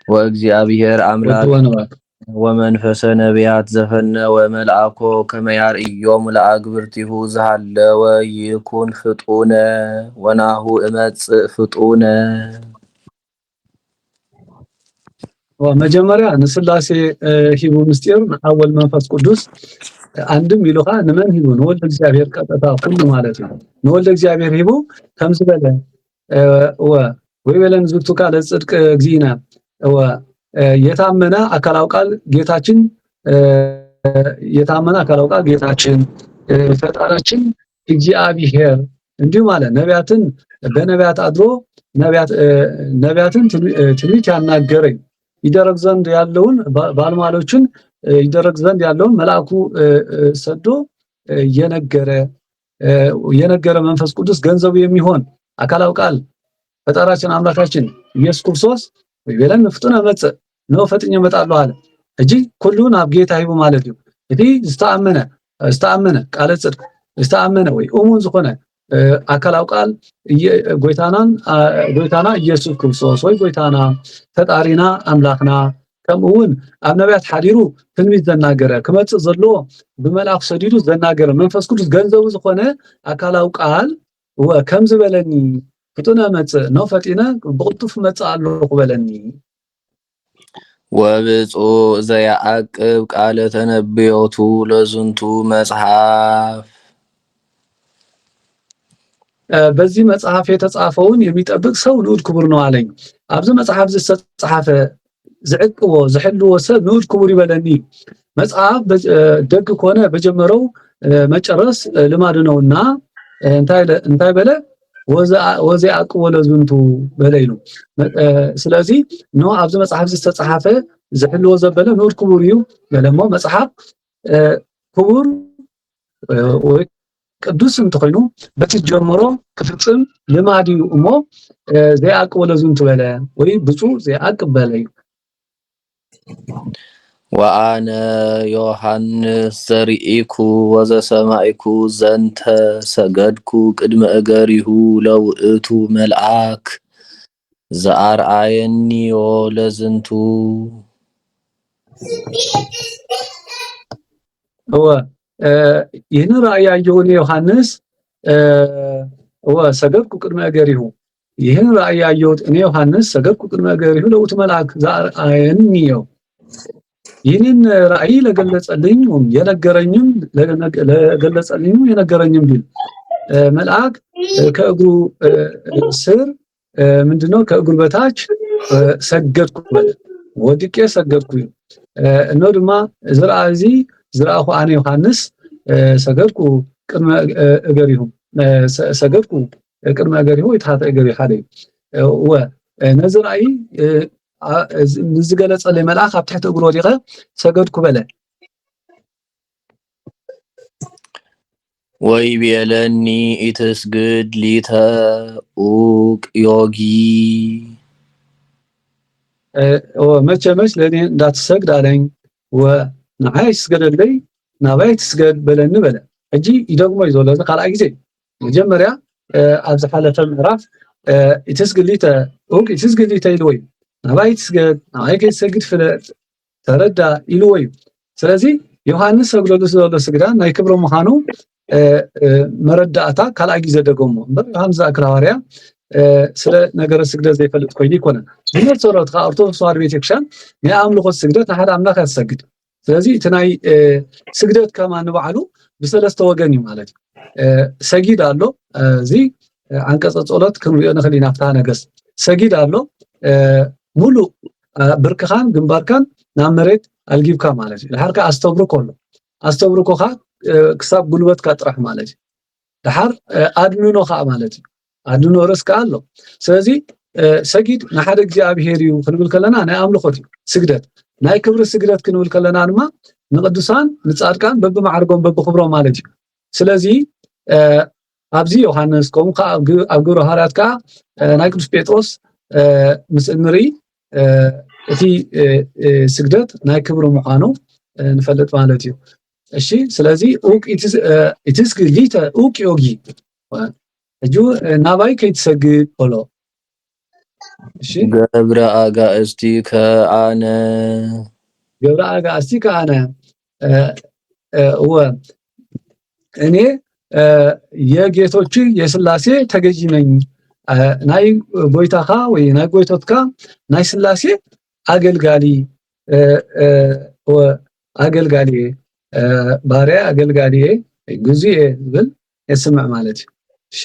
ወእግዚአብሔር አምላክ ወመንፈሰ ነቢያት ዘፈነወ መልአኮ ከመያር ኢዮሙ ለአግብርቲሁ ዘሃለወ ይኩን ፍጡነ ወናሁ እመጽእ ፍጡነ ወመጀመሪያ ንስላሴ ሂቡ ምስጢር አወል መንፈስ ቅዱስ አንድም ይሉኻ ንመን ሂቡ ንወልድ እግዚአብሔር ቀጥታ ሁሉ ማለት ነው ንወልድ እግዚአብሔር ሂቡ ከምዝበለ ወይበለን ዝብቱ ቃለ ጽድቅ እግዚእነ የታመነ አካላው ቃል ጌታችን የታመነ አካላው ቃል ጌታችን ፈጣራችን እግዚአብሔር እንዲሁ ማለት ነቢያትን በነቢያት አድሮ ነቢያትን ትንቢት ያናገረኝ ይደረግ ዘንድ ያለውን ባለሟሎችን ይደረግ ዘንድ ያለውን መልአኩ ሰዶ የነገረ መንፈስ ቅዱስ ገንዘቡ የሚሆን አካላው ቃል ፈጣራችን አምላካችን ኢየሱስ ክርስቶስ ወይበለን ፍጡነ መጽእ ነው ፈጥኜ እመጣለሁ አለ እጂ ኩሉን አብ ጌታ ይቡ ማለት ነው። እቲ ዝተአመነ ቃለ ጽድቅ ዝተአመነ ወይ እሙን ዝኾነ አካላው ቃል ጎይታና ኢየሱስ ክርስቶስ ወይ ጎይታና ፈጣሪና አምላክና ከምኡውን ኣብ ነቢያት ሓዲሩ ትንቢት ዘናገረ ክመጽእ ዘሎ ብመልአክ ሰዲዱ ዘናገረ መንፈስ ቅዱስ ገንዘቡ ዝኾነ አካላው ቃል ከም ዝበለኒ ፍጡነ መጽእ ነው ፈጢነ ብቅልጡፍ መጽእ ኣለኹ በለኒ ወብፁዕ ዘያዕቅብ ቃለ ተነብዮቱ ለዝንቱ መጽሐፍ በዚህ መጽሐፍ የተጻፈውን የሚጠብቅ ሰው ንዑድ ክቡር ነው አለኝ። ኣብዚ መጽሐፍ ዝተጻፈ ዝዕቅቦ ዝሕልዎ ሰብ ንዑድ ክቡር ይበለኒ። መጽሐፍ ደግ ከሆነ በጀመረው መጨረስ ልማድ ነውና እንታይ በለ ወዘያዕቅቦ ለዝንቱ በለይሉ። ስለዚህ ነው ኣብዚ መጽሐፍ ዝተጻፈ ዝሕልዎ ዘበለ ንዑድ ክቡር እዩ በለሞ መጽሐፍ ክቡር ወይ ቅዱስ እንተኮይኑ በቲ ጀምሮ ክፍጽም ልማድ እዩ እሞ ዘያዕቅቦ ለዝንቱ በለ ወይ ብፁዕ ዘያዕቅብ በለ እዩ። ወአነ ዮሐንስ ዘርኢኩ ወዘሰማይኩ ዘንተ ሰገድኩ ቅድመ እገሪሁ ለውእቱ መልአክ ዘአርአየኒዮ ለዝንቱ ይህን ራእይ ያየውን ዮሐንስ ሰገድኩ ቅድመ እገሪሁ ይህን ራእይ ያየሁት እኔ ዮሐንስ ሰገድኩ ቅድመ እገሪሁ ለውእቱ መልአክ ዘአርአየኒዮ ይህንን ራእይ ለገለጸልኝ የነገረኝም የነገረኝም ቢል መልአክ ከእግሩ ስር ምንድነው ከእግሩ በታች ሰገድኩ በለ ወድቄ ሰገድኩ እነሆ ድማ ዝረአኹ አነ ዮሐንስ ሰገድኩ ቅድመ እገሪሁ ሰገድኩ ቅድመ እገሪሁ ይታተ እገሪሁ ሓደ ነዚ ራእይ ንዝገለጸለይ መልአክ ኣብ ትሕቲ እግሩ ወዲቐ ሰገድኩ በለ ወይቤለኒ ኢትስግድ ሊተ ኡቅ ዮጊ መቼ ለእኔ እንዳትሰግድ አለኝ ንዓይ ስገደለይ ናባይ ትስገድ በለኒ በለ እጂ ይደግሞ እዩ ዘሎ ካልኣይ ግዜ መጀመርያ ኣብ ዝሓለፈ ምዕራፍ ኢትስግድ ሊተ ኡቅ ኢትስግድ ሊተ ኢልዎ እዩ ናባይ ትስገድ ናባይ ከይትሰግድ ፍለጥ ተረዳ ኢልዎ እዩ። ስለዚ ዮሐንስ ሰግደሉ ዘሎ ስግዳን ናይ ክብሪ ምዃኑ መረዳእታ ካልኣይ ግዜ ደገሞ እምበር ዮሐንስ ዘአክል ሃዋርያ ስለ ነገረ ስግደት ዘይፈልጥ ኮይኑ ይኮነን። ብመሰረት ከዓ ኦርቶዶክስ ተዋህዶ ቤተክርስትያን ናይ ኣምልኾት ስግደት ሓደ ኣምላኽ ያትሰግድ ስለዚህ እቲ ናይ ስግደት ከማን በዓሉ ብሰለስተ ወገን እዩ ማለት እዩ። ሰጊድ ኣሎ እዚ አንቀጸ ጸሎት ክንሪኦ ንኽእል ኢና ፍትሐ ነገሥት ሰጊድ ኣሎ ሙሉእ ብርክኻን ግንባርካን ናብ መሬት ኣልጊብካ ማለት እዩ። ድሓርካ ኣስተብርኮ ኣሎ ኣስተብርኮኻ ክሳብ ጉልበትካ ጥራሕ ማለት እዩ። ድሓር ኣድንኖ ከዓ ማለት እዩ ኣድንኖ ርእስካ ኣሎ። ስለዚ ሰጊድ ንሓደ እግዚኣብሔር እዩ ክንብል ከለና ናይ ኣምልኾት እዩ ስግደት ናይ ክብሪ ስግደት ክንብል ከለና ድማ ንቅዱሳን ንጻድቃን በብማዕርጎም በብክብሮም ማለት እዩ። ስለዚ ኣብዚ ዮሐንስ ከምኡ ከዓ ኣብ ግብረ ሐዋርያት ከዓ ናይ ቅዱስ ጴጥሮስ ምስ እንርኢ እቲ ስግደት ናይ ክብሪ ምዃኑ ንፈልጥ ማለት እዩ። እሺ ስለዚ ኡቅ ኢትስግድ ሊተ ኡቅ ዮጊ እጁ ናባይ ከይትሰግድ ብሎ እሺ ገብረ አጋእስቲ ከአነ እኔ የጌቶች የስላሴ ተገዢ ነኝ ናይ ጎይታኻ ወይ ናይ ጎይቶትካ ናይ ስላሴ አገልጋሊ ባሪያ አገልጋሊ ጉዚኤ ብል የስምዕ ማለት እዩ። እሺ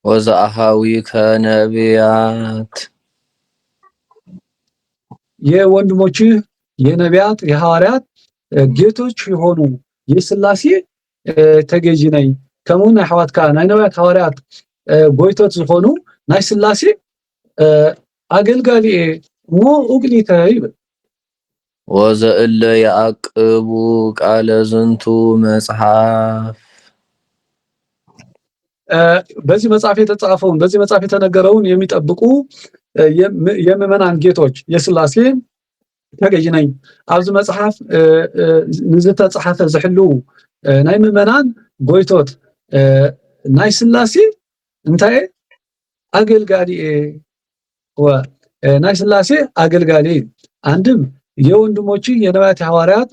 ወዘአሃዊ ከነቢያት የወንድሞች የነቢያት የሐዋርያት ጌቶች የሆኑ የሥላሴ ተገዢ ነኝ ከሙን አሕዋትካ ናይ ነቢያት ሐዋርያት ጎይቶት ዝኾኑ ናይ ሥላሴ አገልጋሊ ሞ ኡግሊተ ይብል ወዘእለ ያዕቅቡ ቃለ ዝንቱ መጽሐፍ በዚህ መጽሐፍ የተጻፈውን በዚህ መጽሐፍ የተነገረውን የሚጠብቁ የምእመናን ጌቶች የሥላሴ ተገዢ ነኝ ኣብዚ መጽሐፍ ንዝተጻሕፈ ዝሕሉ ናይ ምእመናን ጎይቶት ናይ ሥላሴ እንታይ አገልጋሊ ናይ ሥላሴ አገልጋሊ አንድም የወንድሞች የነቢያት ሐዋርያት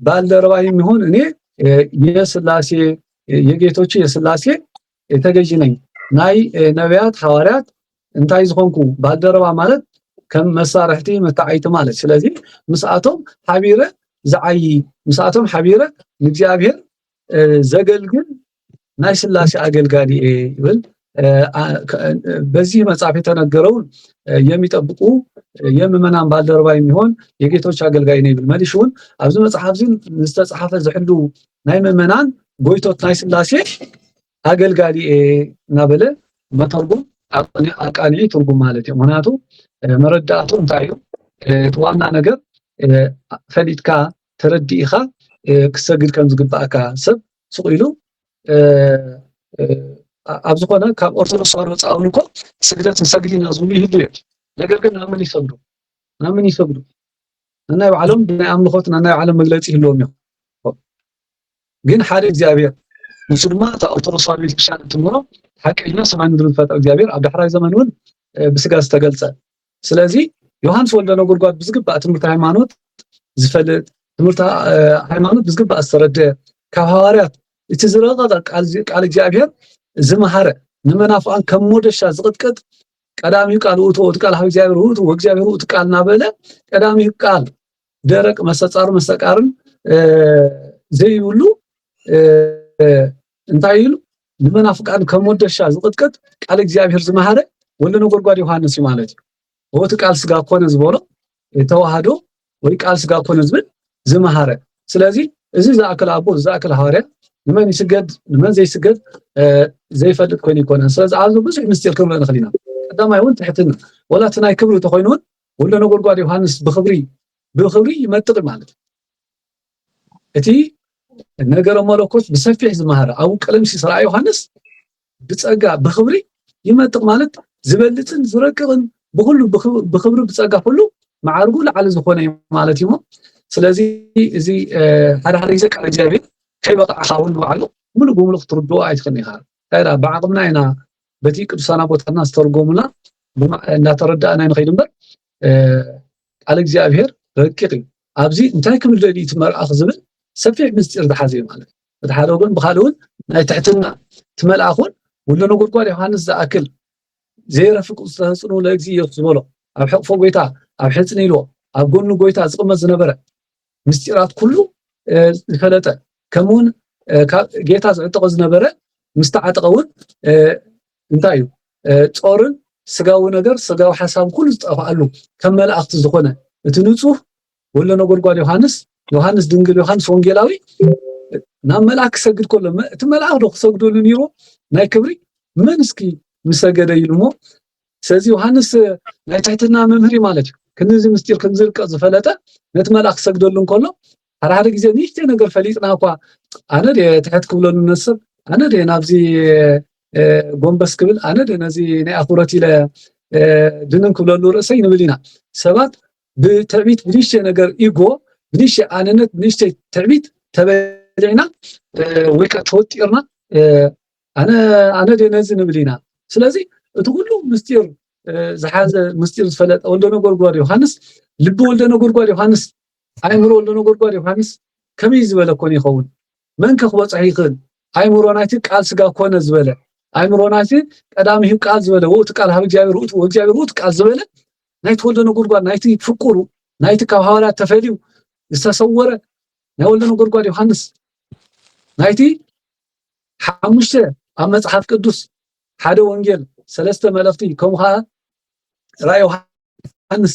ባልደረባ የሚሆን እኔ የሥላሴ የጌቶች የሥላሴ ተገዢ ነኝ ናይ ነቢያት ሐዋርያት እንታይ ዝኾንኩ ባልደረባ ማለት ከም መሳርሕቲ መታዓይቲ ማለት ስለዚህ ምስአቶም ሓቢረ ዝዓይ ምስአቶም ሓቢረ ንእግዚአብሔር ዘገልግል ናይ ሥላሴ አገልጋሊ ይብል በዚህ መጽሐፍ የተነገረውን የሚጠብቁ የምእመናን ባልደረባ የሚሆን የጌቶች አገልጋይ ነው ይብል መልሽውን ኣብዚ መጽሐፍ ዝተጻሕፈ ዝሕሉ ናይ ምእመናን ጎይቶት ናይ ሥላሴ አገልጋሊ ናበለ መተርጉም አቃኒ ትርጉም ማለት ነው ምክንያቱ መረዳቱ እንታይ እዩ ዋና ነገር ፈሊጥካ ተረዲኢኻ ክሰግድ ከም ዝግባእካ ሰብ ስቂሉ ኣብ ዝኾነ ካብ ኦርቶዶክስ ወፃውን እኮ ስግደት እንሰግድና ዝብሉ ይህሉ እዮም ነገር ግን ናምን ይሰግዱ ናይ ባዕሎም ናይ ኣምልኾት ናይ ባዕሎም መግለፂ ይህልዎም እዮም ግን ሓደ እግዚአብሔር ንሱ ድማ ኦርቶዶክስ ቤተክርስቲያን ትምሮ ሓቀኛ ሰማይ ምድርን ፈጠረ እግዚአብሔር ኣብ ዳሕራይ ዘመን እውን ብስጋ ዝተገልጸ ስለዚ ዮሐንስ ወልደ ነጎድጓድ ብዝግባእ ትምህርቲ ሃይማኖት ዝፈልጥ ትምህርቲ ሃይማኖት ብዝግባእ ዝተረድአ ካብ ሐዋርያት እቲ ዝረቐቐ ቃል እግዚአብሔር ዝመሃረ ንመናፍቃን ከም ሞደሻ ዝቅጥቅጥ ቀዳሚው ቃል ውእቱ ቃል ሀብ እግዚአብሔር ውእቱ ወእግዚአብሔር ውእቱ ቃል ናበለ ቀዳሚው ቃል ደረቅ መሰጻሩ መስተቃርን ዘይብሉ እንታይ ይሉ ንመናፍቃን ከም ሞደሻ ዝቅጥቅጥ ቃል እግዚአብሔር ዝመሃረ ወልደ ነጎድጓድ ዮሐንስ ማለት እዩ ወቱ ቃል ስጋ ኮነ ዝበሎ ተዋህዶ ወይ ቃል ስጋ ኮነ ዝብል ዝመሃረ ስለዚህ እዚ ዝኣክል አቦ ዝኣክል ሐዋርያ ንመን ይስገድ ንመን ዘይስገድ ዘይፈልጥ ኮይኑ ይኮነ ስለዚህ ኣብዚ ብዙሕ ምስጢር ክብሎ ንኽእል ኢና ቀዳማይ እውን ትሕትና ወላቲ ናይ ክብሪ ተኮይኑን ወልደ ነጎድጓድ ዮሐንስ ብኽብሪ ይመጥቕ ማለት እቲ ነገረ መለኮት ብሰፊሕ ዝመሃረ ኣብ ቀለምሲስ ራእይ ዮሐንስ ብጸጋ ብኽብሪ ይመጥቕ ማለት ዝበልጥን ዝረቅቕን ብኩሉ ብኽብሪ ብጸጋ ሁሉ ማዕርጉ ለዓለ ዝኾነ ማለት እዩ ስለዚህ እዚ ሓደ ግዜ ቃል እግዚአብሔር ከይበቃዕኻ እውን ባዕሉ ሙሉእ ብሙሉእ ክትርድኦ ኣይትኽእልን ኢኻ ታይራ ብዓቕምና ኢና በቲ ቅዱሳን ኣቦታትና ዝተርጎሙና እናተረዳእና ንኸይድ እምበር ቃል እግዚአብሔር ረቂቕ እዩ ኣብዚ እንታይ ክብል ደልዩ እቲ መልኣኽ ዝብል ሰፊሕ ምስጢር ዝሓዘ እዩ ማለት እቲ ሓደ ወገን ብካልእ እውን ናይ ትሕትና እቲ መልኣኽ እውን ወልደ ነጎድጓድ ዮሐንስ ዝኣክል ዘይረፍቅ ዝተህፅኑ ለእግዚእ ዝበሎ ኣብ ሕቕፎ ጎይታ ኣብ ሕፅኒ ኢልዎ ኣብ ጎኑ ጎይታ ዝቕመጥ ዝነበረ ምስጢራት ኩሉ ዝፈለጠ ከምኡውን ጌታ ዝዕጥቆ ዝነበረ ምስተዓጠቐ እውን እንታይ እዩ ጾርን ስጋዊ ነገር ስጋዊ ሓሳብ ኩሉ ዝጠፋሉ ከም መላእክቲ ዝኾነ እቲ ንጹህ ወልደ ነጎድጓድ ዮሐንስ ድንግል ዮሐንስ ወንጌላዊ ናብ መልአክ ሰግድ ከሎ እቲ መልአክ ዶ ክሰግደሉ ነይሩ ናይ ክብሪ መን እስኪ ምሰገደ ኢሉሞ ስለዚ ዮሐንስ ናይ ትሕትና መምህሪ ማለት እዩ ክንዚ ምስጢር ክንዝርቀ ዝፈለጠ ነቲ መልአክ ሰግደሉ እንከሎ ሓደ ግዜ ንእሽተይ ነገር ፈሊጥና እኳ ኣነ ትሕት ክብለሉ ነስብ ኣነ ናብዚ ጎንበስ ክብል ኣነ ነዚ ናይ ኣኽብረት ኢለ ድንን ክብለሉ ርእሰይ ንብል ኢና ሰባት ብትዕቢት ብንእሽተይ ነገር ኢጎ ብንእሽተይ ኣነነት ብንእሽተይ ትዕቢት ተበሊዕና ወይ ከዓ ተወጢርና ኣነ ነዚ ንብል ኢና ስለዚ እቲ ኩሉ ምስጢር ዝሓዘ ምስጢር ዝፈለጠ ወልደ ነጎድጓድ ዮሐንስ ልቢ ወልደ ነጎድጓድ ዮሐንስ ኣእምሮ ወልደ ነጎድጓድ ዮሐንስ ከመይ ዝበለ ኮነ ይኸውን መን ከክበፅሕ ይኽእል ኣእምሮ ናይቲ ቃል ስጋ ኮነ ዝበለ ኣእምሮ ናይቲ ቀዳሚው ቃል ዝበለ ውእቱ ቃል ሀብ እግዚአብሔር ውእቱ ወእግዚአብሔር ውእቱ ቃል ዝበለ ናይቲ ወልደ ነጎድጓድ ናይቲ ፍቁሩ ናይቲ ካብ ሐዋርያት ተፈልዩ ዝተሰወረ ናይ ወልደ ነጎድጓድ ዮሐንስ ናይቲ ሓሙሽተ ኣብ መጽሓፍ ቅዱስ ሓደ ወንጌል ሰለስተ መለፍቲ ከምኡ ራእይ ዮሐንስ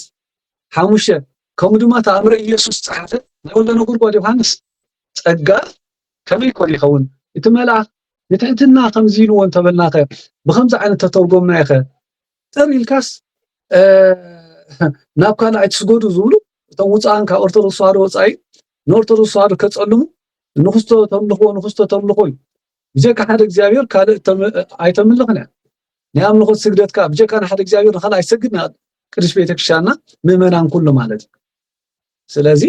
ሓሙሽተ ከምኡ ድማ ተኣምረ ኢየሱስ ጻሕፈ ወልደ ነጎድጓድ ዮሐንስ ጸጋ ከመይ ኮን ይኸውን እቲ መልአክ ንትሕትና ከምዚ ኢልዎ እንተበልናኸ ብከምዚ ዓይነት ተተርጎምና ይኸ ጠሪልካስ ናብ ካልኣይ ትስገዱ ዝብሉ እቶም ውፃን ካብ ኦርቶዶክስ ተዋህዶ ወፃኢ ንኦርቶዶክስ ተዋህዶ ከጸልሙ ንኽስቶ ተምልኾ ብጀካ ሓደ እግዚአብሔር ካልእ ኣይተምልኽና ናይ ኣምልኾት ስግደትካ ብጀካ ሓደ እግዚአብሔር ንኻልእ ኣይሰግድና ቅዱስ ቤተክርስትያንና ምእመናን ኩሉ ማለት ስለዚ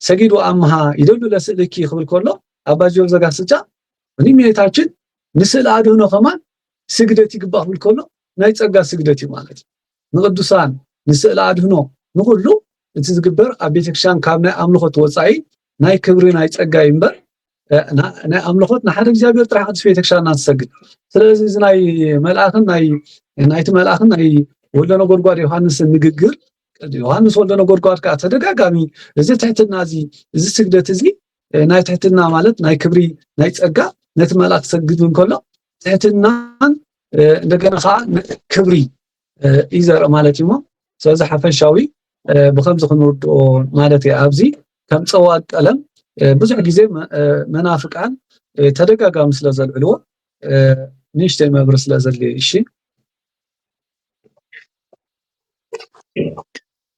ሰጊዱ አምሃ ይደሉ ለስልኪ ይኽብል ከሎ አባ ጆብ ዘጋስጫ እኔታችን ንስእል አድህኖ ከማን ስግደት ይግባእ ክብል ከሎ ናይ ጸጋ ስግደት እዩ ማለት ንቅዱሳን ንስእል አድህኖ ንኩሉ እቲ ዝግበር ኣብ ቤተክርስትያን ካብ ናይ ኣምልኾት ወፃኢ ናይ ክብሪ ናይ ጸጋ ይምበር ናይ ኣምልኾት ንሓደ እግዚአብሔር ጥራሕ ቅዱስ ቤተክርስትያን እናትሰግድ ስለዚ እዚ ናይ መልአክን ናይቲ መልአክን ናይ ወልደ ነጎድጓድ ዮሐንስ ንግግር ዮሐንስ ወልደ ነጎድጓድ ከዓ ተደጋጋሚ እዚ ትሕትና እዚ ስግደት እዚ ናይ ትሕትና ማለት ናይ ክብሪ ናይ ጸጋ ነቲ መልአክ ሰግድ እንከሎ ትሕትናን እንደገና ከዓ ክብሪ ይዘርእ ማለት እዩ ስለዚ ሓፈሻዊ ብከምዚ ክንወድኦ ማለት እዩ ኣብዚ ከም ጸዋት ቀለም ብዙሕ ግዜ መናፍቃን ተደጋጋሚ ስለዘልዕልዎ ንሽተይ መብር ስለዘልየ እሺ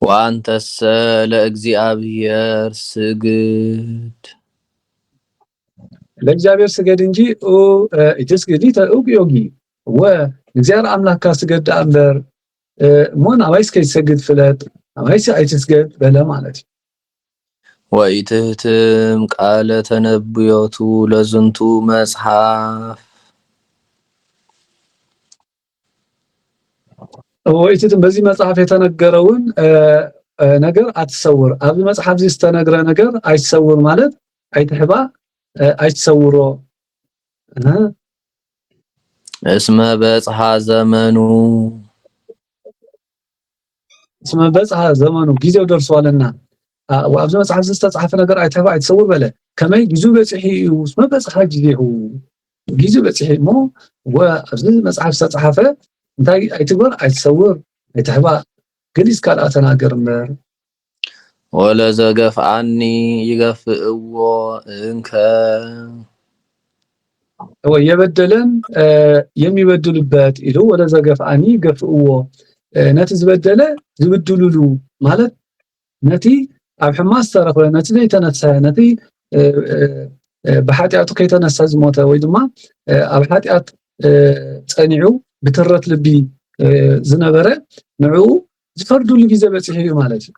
ወአንተሰ ለእግዚአብሔር ስግድ ለእግዚአብሔር ስገድ እንጂ እትስገዲ ተኡግዮጊ ወእግዚአብሔር አምላክካ ስገድ አምበር ሞን አባይስ ከይሰግድ ፍለጥ አባይስ አይትስገድ በለ ማለት ወኢትህትም ቃለ ተነብዮቱ ለዝንቱ መጽሐፍ ወኢትህትም በዚህ መጽሐፍ የተነገረውን ነገር አትሰውር አብ መጽሐፍ ዚህ ተነገረ ነገር አይሰውር ማለት አይተህባ አይተሰውሮ እስመ በጽሐ ዘመኑ ጊዜው ደርሷልና ወአብዚ መጽሐፍ ዝተጻፈ ነገር አይተህባ አይተሰውር በለ ከመይ ጊዜው በጽሒ እስመ በጽሐ ጊዜው በጽሒ ሞ ወአብዚ መጽሐፍ ዝተጻፈ እንታይ አይትግበር አይተሰውር አይተህባ ግሊስ ካልአ ተናገር እምበር ወለዘገፍአኒ ይገፍእዎ እንከ የበደለን የሚበድሉበት ኢሉ ወለዘገፍአኒ ይገፍእዎ ነቲ ዝበደለ ዝብድሉሉ ማለት ነቲ ኣብ ሕማስ ተረኽበ ነቲ ዘይተነሰ ነቲ ብሓጢኣቱ ከይተነሳ ዝሞተ ወይ ድማ ኣብ ሓጢኣት ጸኒዑ ብትረት ልቢ ዝነበረ ንዕኡ ዝፈርዱሉ ግዜ በጽሒ እዩ ማለት እዩ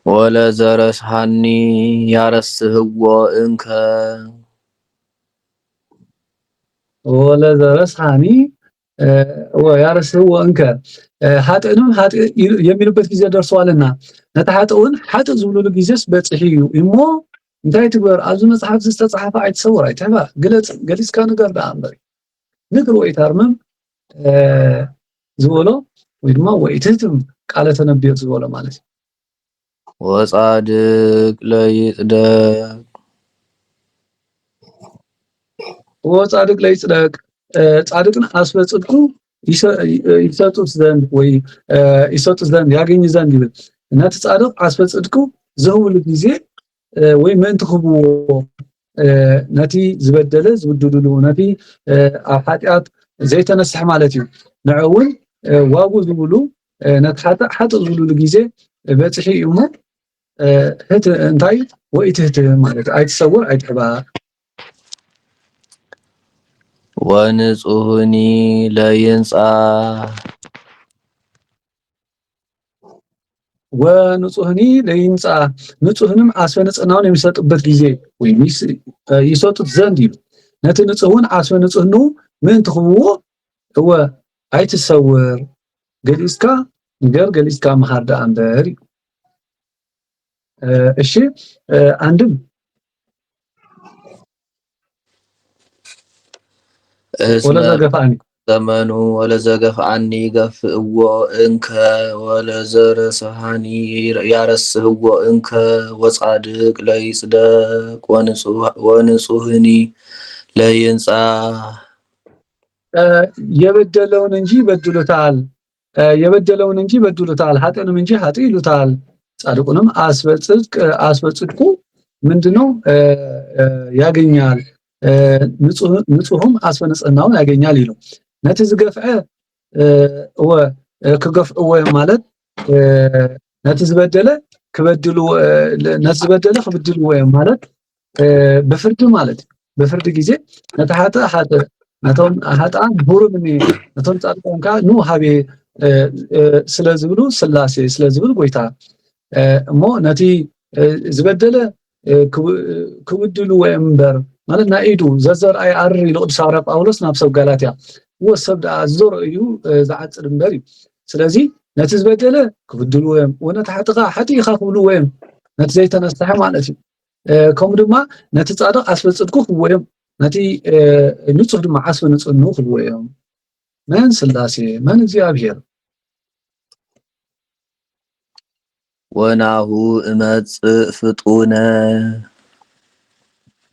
ወለዘረስሃኒ ያረስህዎ እንከ ወለዘረስሃኒ ያረስህዎ እንከ ኃጥእንም ኃጥእ የሚሉበት ጊዜ ደርሷልና ነታ ኃጥኡን ኃጥእ ዝብሉሉ ጊዜስ በጽሒ እዩ እሞ እንታይ ትግበር ኣብዚ መጽሐፍ ዝተጻሕፈ አይተሰውር አይተህባ ገሊጽካ ነገር ዳእምበር ንግር ወይ ታርመም ዝብሎ ወይ ድማ ወኢትህትም ቃለ ተነብዮ ዝብሎ ማለት እዩ ወጻድቅ ለይጽደቅ ጻድቅን አስበጽድቁ ይሰጡት ዘንድ ወይ ይሰጡት ዘንድ ያገኝ ዘንድ ይብል ነቲ ጻድቅ አስበጽድቁ ዝህብሉ ጊዜ ወይ ምእንቲ ክብዎ ነቲ ዝበደለ ዝብድሉሉ ነቲ ኣብ ሓጢኣት ዘይተነስሕ ማለት እዩ ንዕውን ዋጉ ዝብሉ ነቲ ሓጥእ ዝብሉሉ ጊዜ በጽሒ እዩ ሞ እንታይ ወኢትህት ማለት አይተሰውር አይትሕባ ወንጹህኒ ለይንጻ ወንጹህኒ ለይንጻ ንጹህንም አስፈ ንጽህናውን የሚሰጡበት ጊዜ ወይ ይሰጡት ዘንድ እዩ ነቲ ንጹህን አስፈ ንጹህኑ ምእንቲ ክብዎ አይትሰውር ገሊጽካ መሃር ዳእምበር እዩ እሺ አንድም ወለዘገፍአኒ ዘመኑ ወለዘገፍአኒ ገፍእዎ እንከ ወለዘረሰሃኒ ያረስህዎ እንከ ወጻድቅ ለይጽደቅ ወንጹህኒ ለይንጻሕ የበደለውን እንጂ በድሉታል የበደለውን እንጂ በድሉታል ኃጥእንም እንጂ ኃጥእ ይሉታል ጻድቁንም አስበጽድቁ ምንድነው ያገኛል ንጹህም አስበንጽህናውን ያገኛል ይሉ ነቲ ዝገፍዐ ክገፍዕዎ ማለት ነቲ ዝበደለ ክበድሉ ነቲ ዝበደለ ክበድልዎ ማለት በፍርድ ማለት በፍርድ ጊዜ ነቲ ኃጥእ ነቶም ኃጥኣን ሁሩምኒ ነቶም ጻድቃንካ ኑ ሃቤ ስለዝብሉ ስላሴ ስለዝብሉ ጎይታ እሞ ነቲ ዝበደለ ክውድሉ ወእምበር ማለት ናኢዱ ዘዘርአይ አር ለቅዱስ ሐዋርያ ጳውሎስ ናብ ሰብ ጋላትያ ወሰብ ዳዝዞር እዩ ዝዓጽድ እምበር እዩ ስለዚ ነቲ ዝበደለ ክውድሉ ወነቲ ኃጥኻ ኃጢኻ ክብሉ ወይም ነቲ ዘይተነስተሐ ማለት እዩ ከምኡ ድማ ነቲ ጻድቕ አስበጽድቁ ክወዮም ነቲ ንጹህ ድማ አስበ ንጹህኑ ክልወዮም መን ስላሴ መን እግዚአብሔር ወናሁ እመጽእ ፍጡነ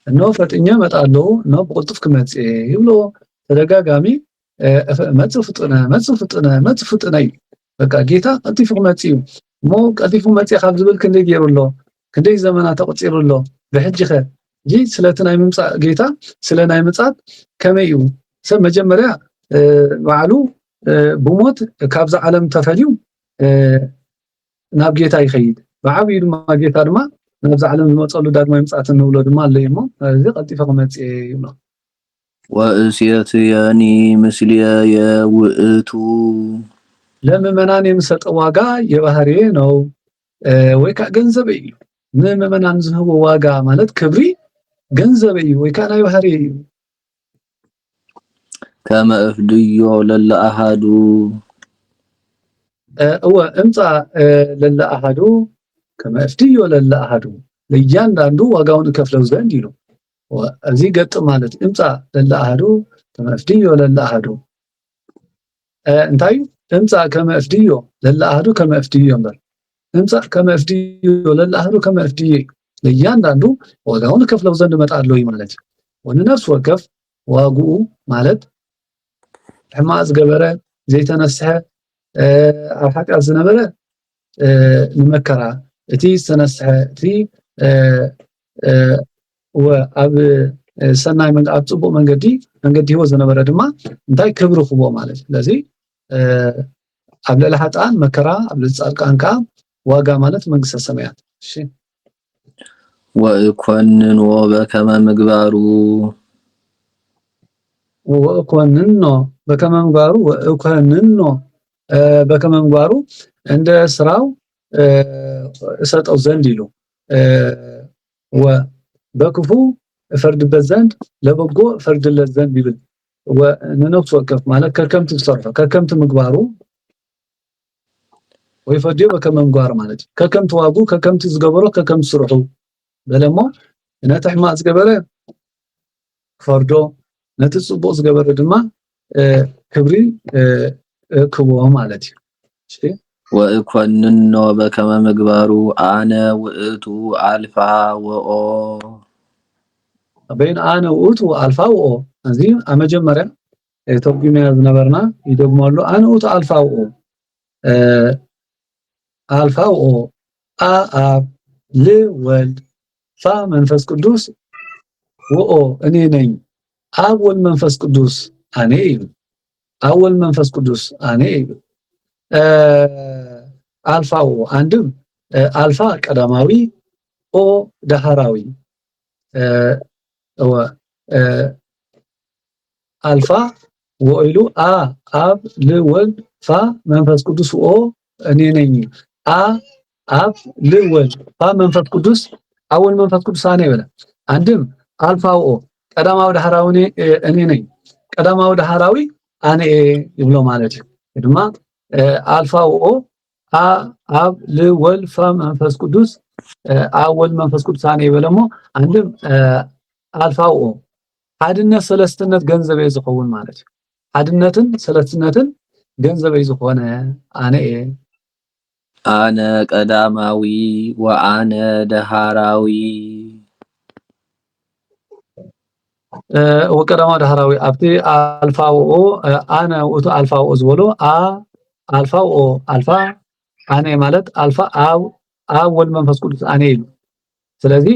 እነሆ ፈጥኜ እመጣለሁ እነሆ በቁልጥፍ ክመጽእ ይብሎ ተደጋጋሚ መጽእ ፍጡነ በቃ ጌታ ቀልጢፉ ክመጽእ እዩ እሞ ቀልጢፉ መጽእ ካብ ዝብል ክንደይ ገይሩሎ ክንደይ ዘመናት ተቆፂሩሎ ብሕጂኸ ጂ ስለቲ ናይ ምምጻእ ጌታ ስለ ናይ ምጻት ከመይ እዩ ሰብ መጀመርያ ባዕሉ ብሞት ካብዛ ዓለም ተፈልዩ ናብ ጌታ ይኸይድ ብዓብዩ ድማ ጌታ ድማ ናብዛ ዓለም ዝመጸሉ ዳግማይ ምጻት እንብሎ ድማ ኣለይ እሞ እዚ ቀልጢፈ ክመጽእ ይብሎ ወእስየትየኒ ምስልየ ውእቱ ለምእመናን የምሰጠ ዋጋ የባህሪዬ ነው ወይ ከዓ ገንዘብ እዩ ንምእመናን ዝህቦ ዋጋ ማለት ክብሪ ገንዘብ እዩ ወይ ከዓ ናይ ባህሪዬ እዩ ከመ እፍድዮ ለለአሃዱ እምፃ ለለአሃዱ ከመ እፍድዮ ለለአሃዱ ለእያንዳንዱ ዋጋውን ከፍለው ዘንድ ይሉ እዚ ገጥም ማለት እምፃ ለለአሃዱ ከመ እፍድዮ ለለአሃዱ እንታይ እምፃ ከመ እፍድዮ ለለአሃዱ ከመ እፍድዮ እምበር እምፃ ከመ እፍድዮ ለለአሃዱ ከመ እፍድዮ ለእያንዳንዱ ዋጋውን ከፍለው ዘንድ እመጣለሁ ማለት ወንነፍስ ወከፍ ዋጉኡ ማለት ሕማቅ ዝገበረ ዘይተነስሐ ኣብ ሓጢአት ዝነበረ ንመከራ እቲ ዝተነስሐ እቲ ወአብ ሰናይ ኣብ ጽቡቕ መንገዲ ህይወት ዝነበረ ድማ እንታይ ክብሪ ክቦ ማለት ስለዚ ኣብ ልዕሊ ሓጥኣን መከራ ኣብ ልዕሊ ጻድቃን ከዓ ዋጋ ማለት መንግስተ ሰማያት እሺ ወእኮንኖ በከመ ምግባሩ በከመ ምግባሩ እንደ ስራው እሰጠው ዘንድ ይሉ በክፉ እፈርድበት ዘንድ ለበጎ እፈርድለት ዘንድ ይብል ወነፍስ ወከፍ ማለት ከከምት ዝሰርሖ ከከምት ምግባሩ ወይ ፈዲዮ በከመ ምግባሩ ማለት ከከምት ዋጉ ከከምት ዝገበሮ ከከምት ስርሑ በለሞ ነቲ ሕማቅ ዝገበረ ፈርዶ ነቲ ጽቡቕ ዝገበረ ድማ ክብሪ ክቦ ማለት እዩ እሺ ወእኮንኖ በከመ ምግባሩ አነ ውእቱ አልፋ ወኦ በይን አነ ውእቱ አልፋ ወኦ እዚ መጀመሪያ ተርጉም ዝነበርና ይደግማሉ አነ ውእቱ አልፋ ወኦ አልፋ ወኦ አብ ለወልድ ፋ መንፈስ ቅዱስ ወኦ እኔ ነኝ አብ ወልድ መንፈስ ቅዱስ እኔ አብ ወልድ መንፈስ ቅዱስ እኔ አልፋው አንድም አልፋ ቀዳማዊ ኦ ዳህራዊ አልፋ ወኢሉ አብ ለወልድ ፋ መንፈስ ቅዱስ ኦ እኔ ነኝ አብ ለወልድ ፋ መንፈስ ቅዱስ አወል መንፈስ ቅዱስ እኔ ይበላ አንድም አልፋው ኦ ቀዳማዊ ዳህራዊ እኔ ነኝ ቀዳማዊ ዳህራዊ እኔ ይብሎ ማለት ድማ አልፋው ኦ አብ ለወልድ ፋ መንፈስ ቅዱስ አወል መንፈስ ቅዱስ እኔ ይበለሞ አንድም አልፋው ኦ ሓድነት ሰለስትነት ገንዘብ ዝኸውን ማለት ሓድነትን ሰለስነትን ገንዘበይ ዝኾነ ኣነ እየ አነ ቀዳማዊ ወአነ ደሃራዊ ወቀዳማዊ ዳህራዊ ኣብቲ ኣልፋኦ ኣነ ውእቱ ኣልፋኦ ዝበሎ ኣልፋኦ ኣልፋ ኣነ ማለት ኣልፋ ኣብ ወልድ መንፈስ ቅዱስ ኣነ ኢሉ ስለዚ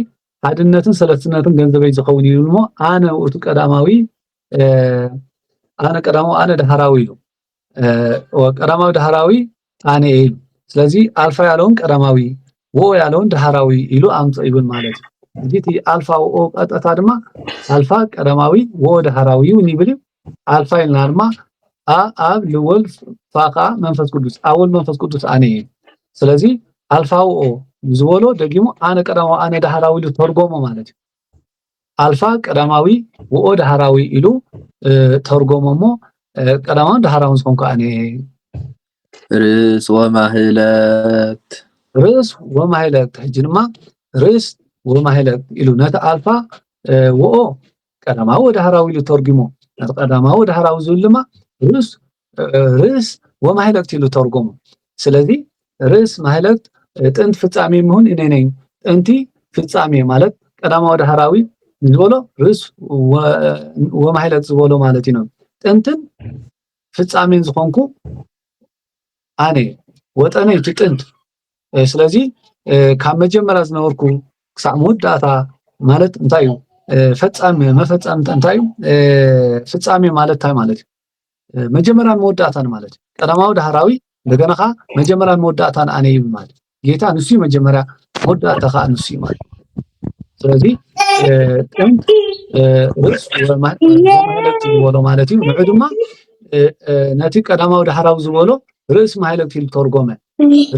ሓድነትን ሰለስነትን ገንዘበይ ዝኸውን ኢሉ እሞ ኣነ ውእቱ ቀዳማዊ ኣነ ቀዳማዊ ኣነ ዳህራዊ ኢሉ ወቀዳማዊ ዳህራዊ ኣነ ኢሉ ስለዚ ኣልፋ ያለውን ቀዳማዊ ወ ያለውን ዳህራዊ ኢሉ ኣምጽ ይብል ማለት እንጂ ኣልፋ ወ ቀጥታ ድማ አልፋ ቀዳማዊ ወ ዳህራዊ ይብል አልፋ ይልና ድማ ኣብ ልወልድ ፋቃ መንፈስ ቅዱስ ኣወል መንፈስ ቅዱስ ኣነ እየ ስለዚ አልፋ ወ ዝበሎ ደግሞ ኣነ ቀዳማዊ ኣነ ዳህራዊ ኢሉ ተርጎሞ ማለት እዩ አልፋ ቀዳማዊ ወ ዳህራዊ ኢሉ ተርጎሞሞ ቀዳማዊ ዳህራዊ ዝኾንኩ ኣነ ርእስ ወማህለት ርእስ ወማህለት ሕጂ ድማ ርእስ ወማህለት ኢሉ ነቲ አልፋ ወኦ ቀዳማዊ ዳህራዊ ኢሉ ተርጉሞ ነቲ ቀዳማዊ ዳህራዊ ዝብል ድማ ርእስ ወማህለት ኢሉ ተርጎሞ ስለዚ ርእስ ማህለት ጥንት ፍጻሜ መሆን እኔ ነኝ ጥንቲ ፍጻሜ ማለት ቀዳማዊ ዳህራዊ ዝበሎ ርእስ ወማህለት ዝበሎ ማለት ነው ጥንትን ፍጻሜን ዝኾንኩ ኣነ ወጠነ እቲ ጥንት ስለዚ ካብ መጀመርያ ዝነበርኩ ክሳብ መወዳእታ ማለት እንታይ እዩ ፈጻሜ መፈጻም እንታይ እዩ ፍጻሜ ማለት እንታይ ማለት እዩ መጀመርያን መወዳእታን ማለት ቀዳማዊ ዳህራዊ እንደገና መጀመርያን መወዳእታን ኣነ እዩ ማለት ጌታ ንሱ መጀመርያ መወዳእታ ንሱ ማለት ስለዚ ጥንት ርእስ ወማህለት ዝበሎ ማለት እዩ ንዑ ድማ ነቲ ቀዳማዊ ዳህራዊ ዝበሎ ርእስ ማህለት ኢሉ ተርጎመ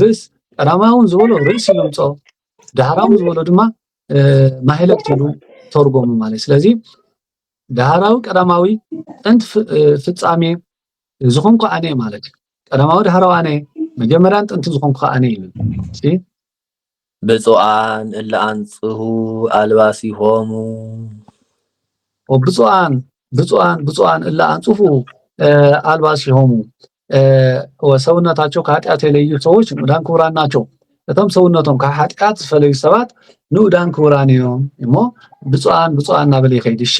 ርእስ ቀዳማውን ዝበሎ ርእስ ይምጾ ዳህራዊ ዝበሎ ድማ ማህለት ኢሉ ተርጎሙ ማለት ስለዚ ዳህራዊ ቀዳማዊ ጥንት ፍጻሜ ዝኾንኩ ኣነ ማለት ቀዳማዊ ዳህራዊ ኣነ መጀመርያን ጥንት ዝኾንኩ ኣነ ይብል እሺ ብፁዓን እለ አንጽሁ አልባሲሆሙ ብፁዓን እለ አንጽሁ አልባሲሆሙ ወሰውነታቸው ከኃጢአት የለዩ ሰዎች ንዑዳን ክቡራን ናቸው እቶም ሰውነቶም ከኃጢአት ዝፈለዩ ሰባት ንዑዳን ክቡራን እዮም እሞ ብፁዓን ናበለ ይኸይድ እሺ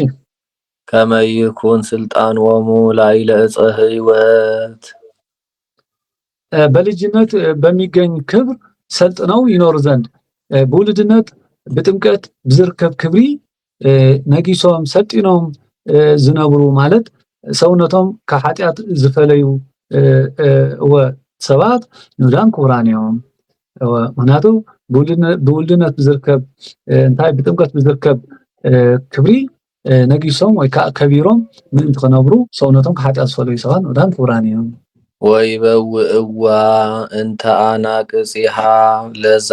ከመ ይኩን ስልጣኖሙ ላዕለ ዕፀ ሕይወት በልጅነት በሚገኝ ክብር ሰልጥነው ይኖሩ ዘንድ በውልድነት በጥምቀት ብዝርከብ ክብሪ ነጊሶም ሰልጥኖም ዝነብሩ ማለት ሰውነቶም ከኃጢአት ዝፈለዩ ሰባት ንዑዳን ክቡራን እዮም ምክንያቱ በውልድነት ብዝርከብ እንታይ ብጥምቀት ብዝርከብ ክብሪ ነጊሶም ወይ ከቢሮም ምእንቲ ክነብሩ ሰውነቶም ከኃጢአት ዝፈለዩ ሰባት ንዑዳን ክቡራን እዮም ወይበውእዋ እንተ አናቅጽሃ ለዛ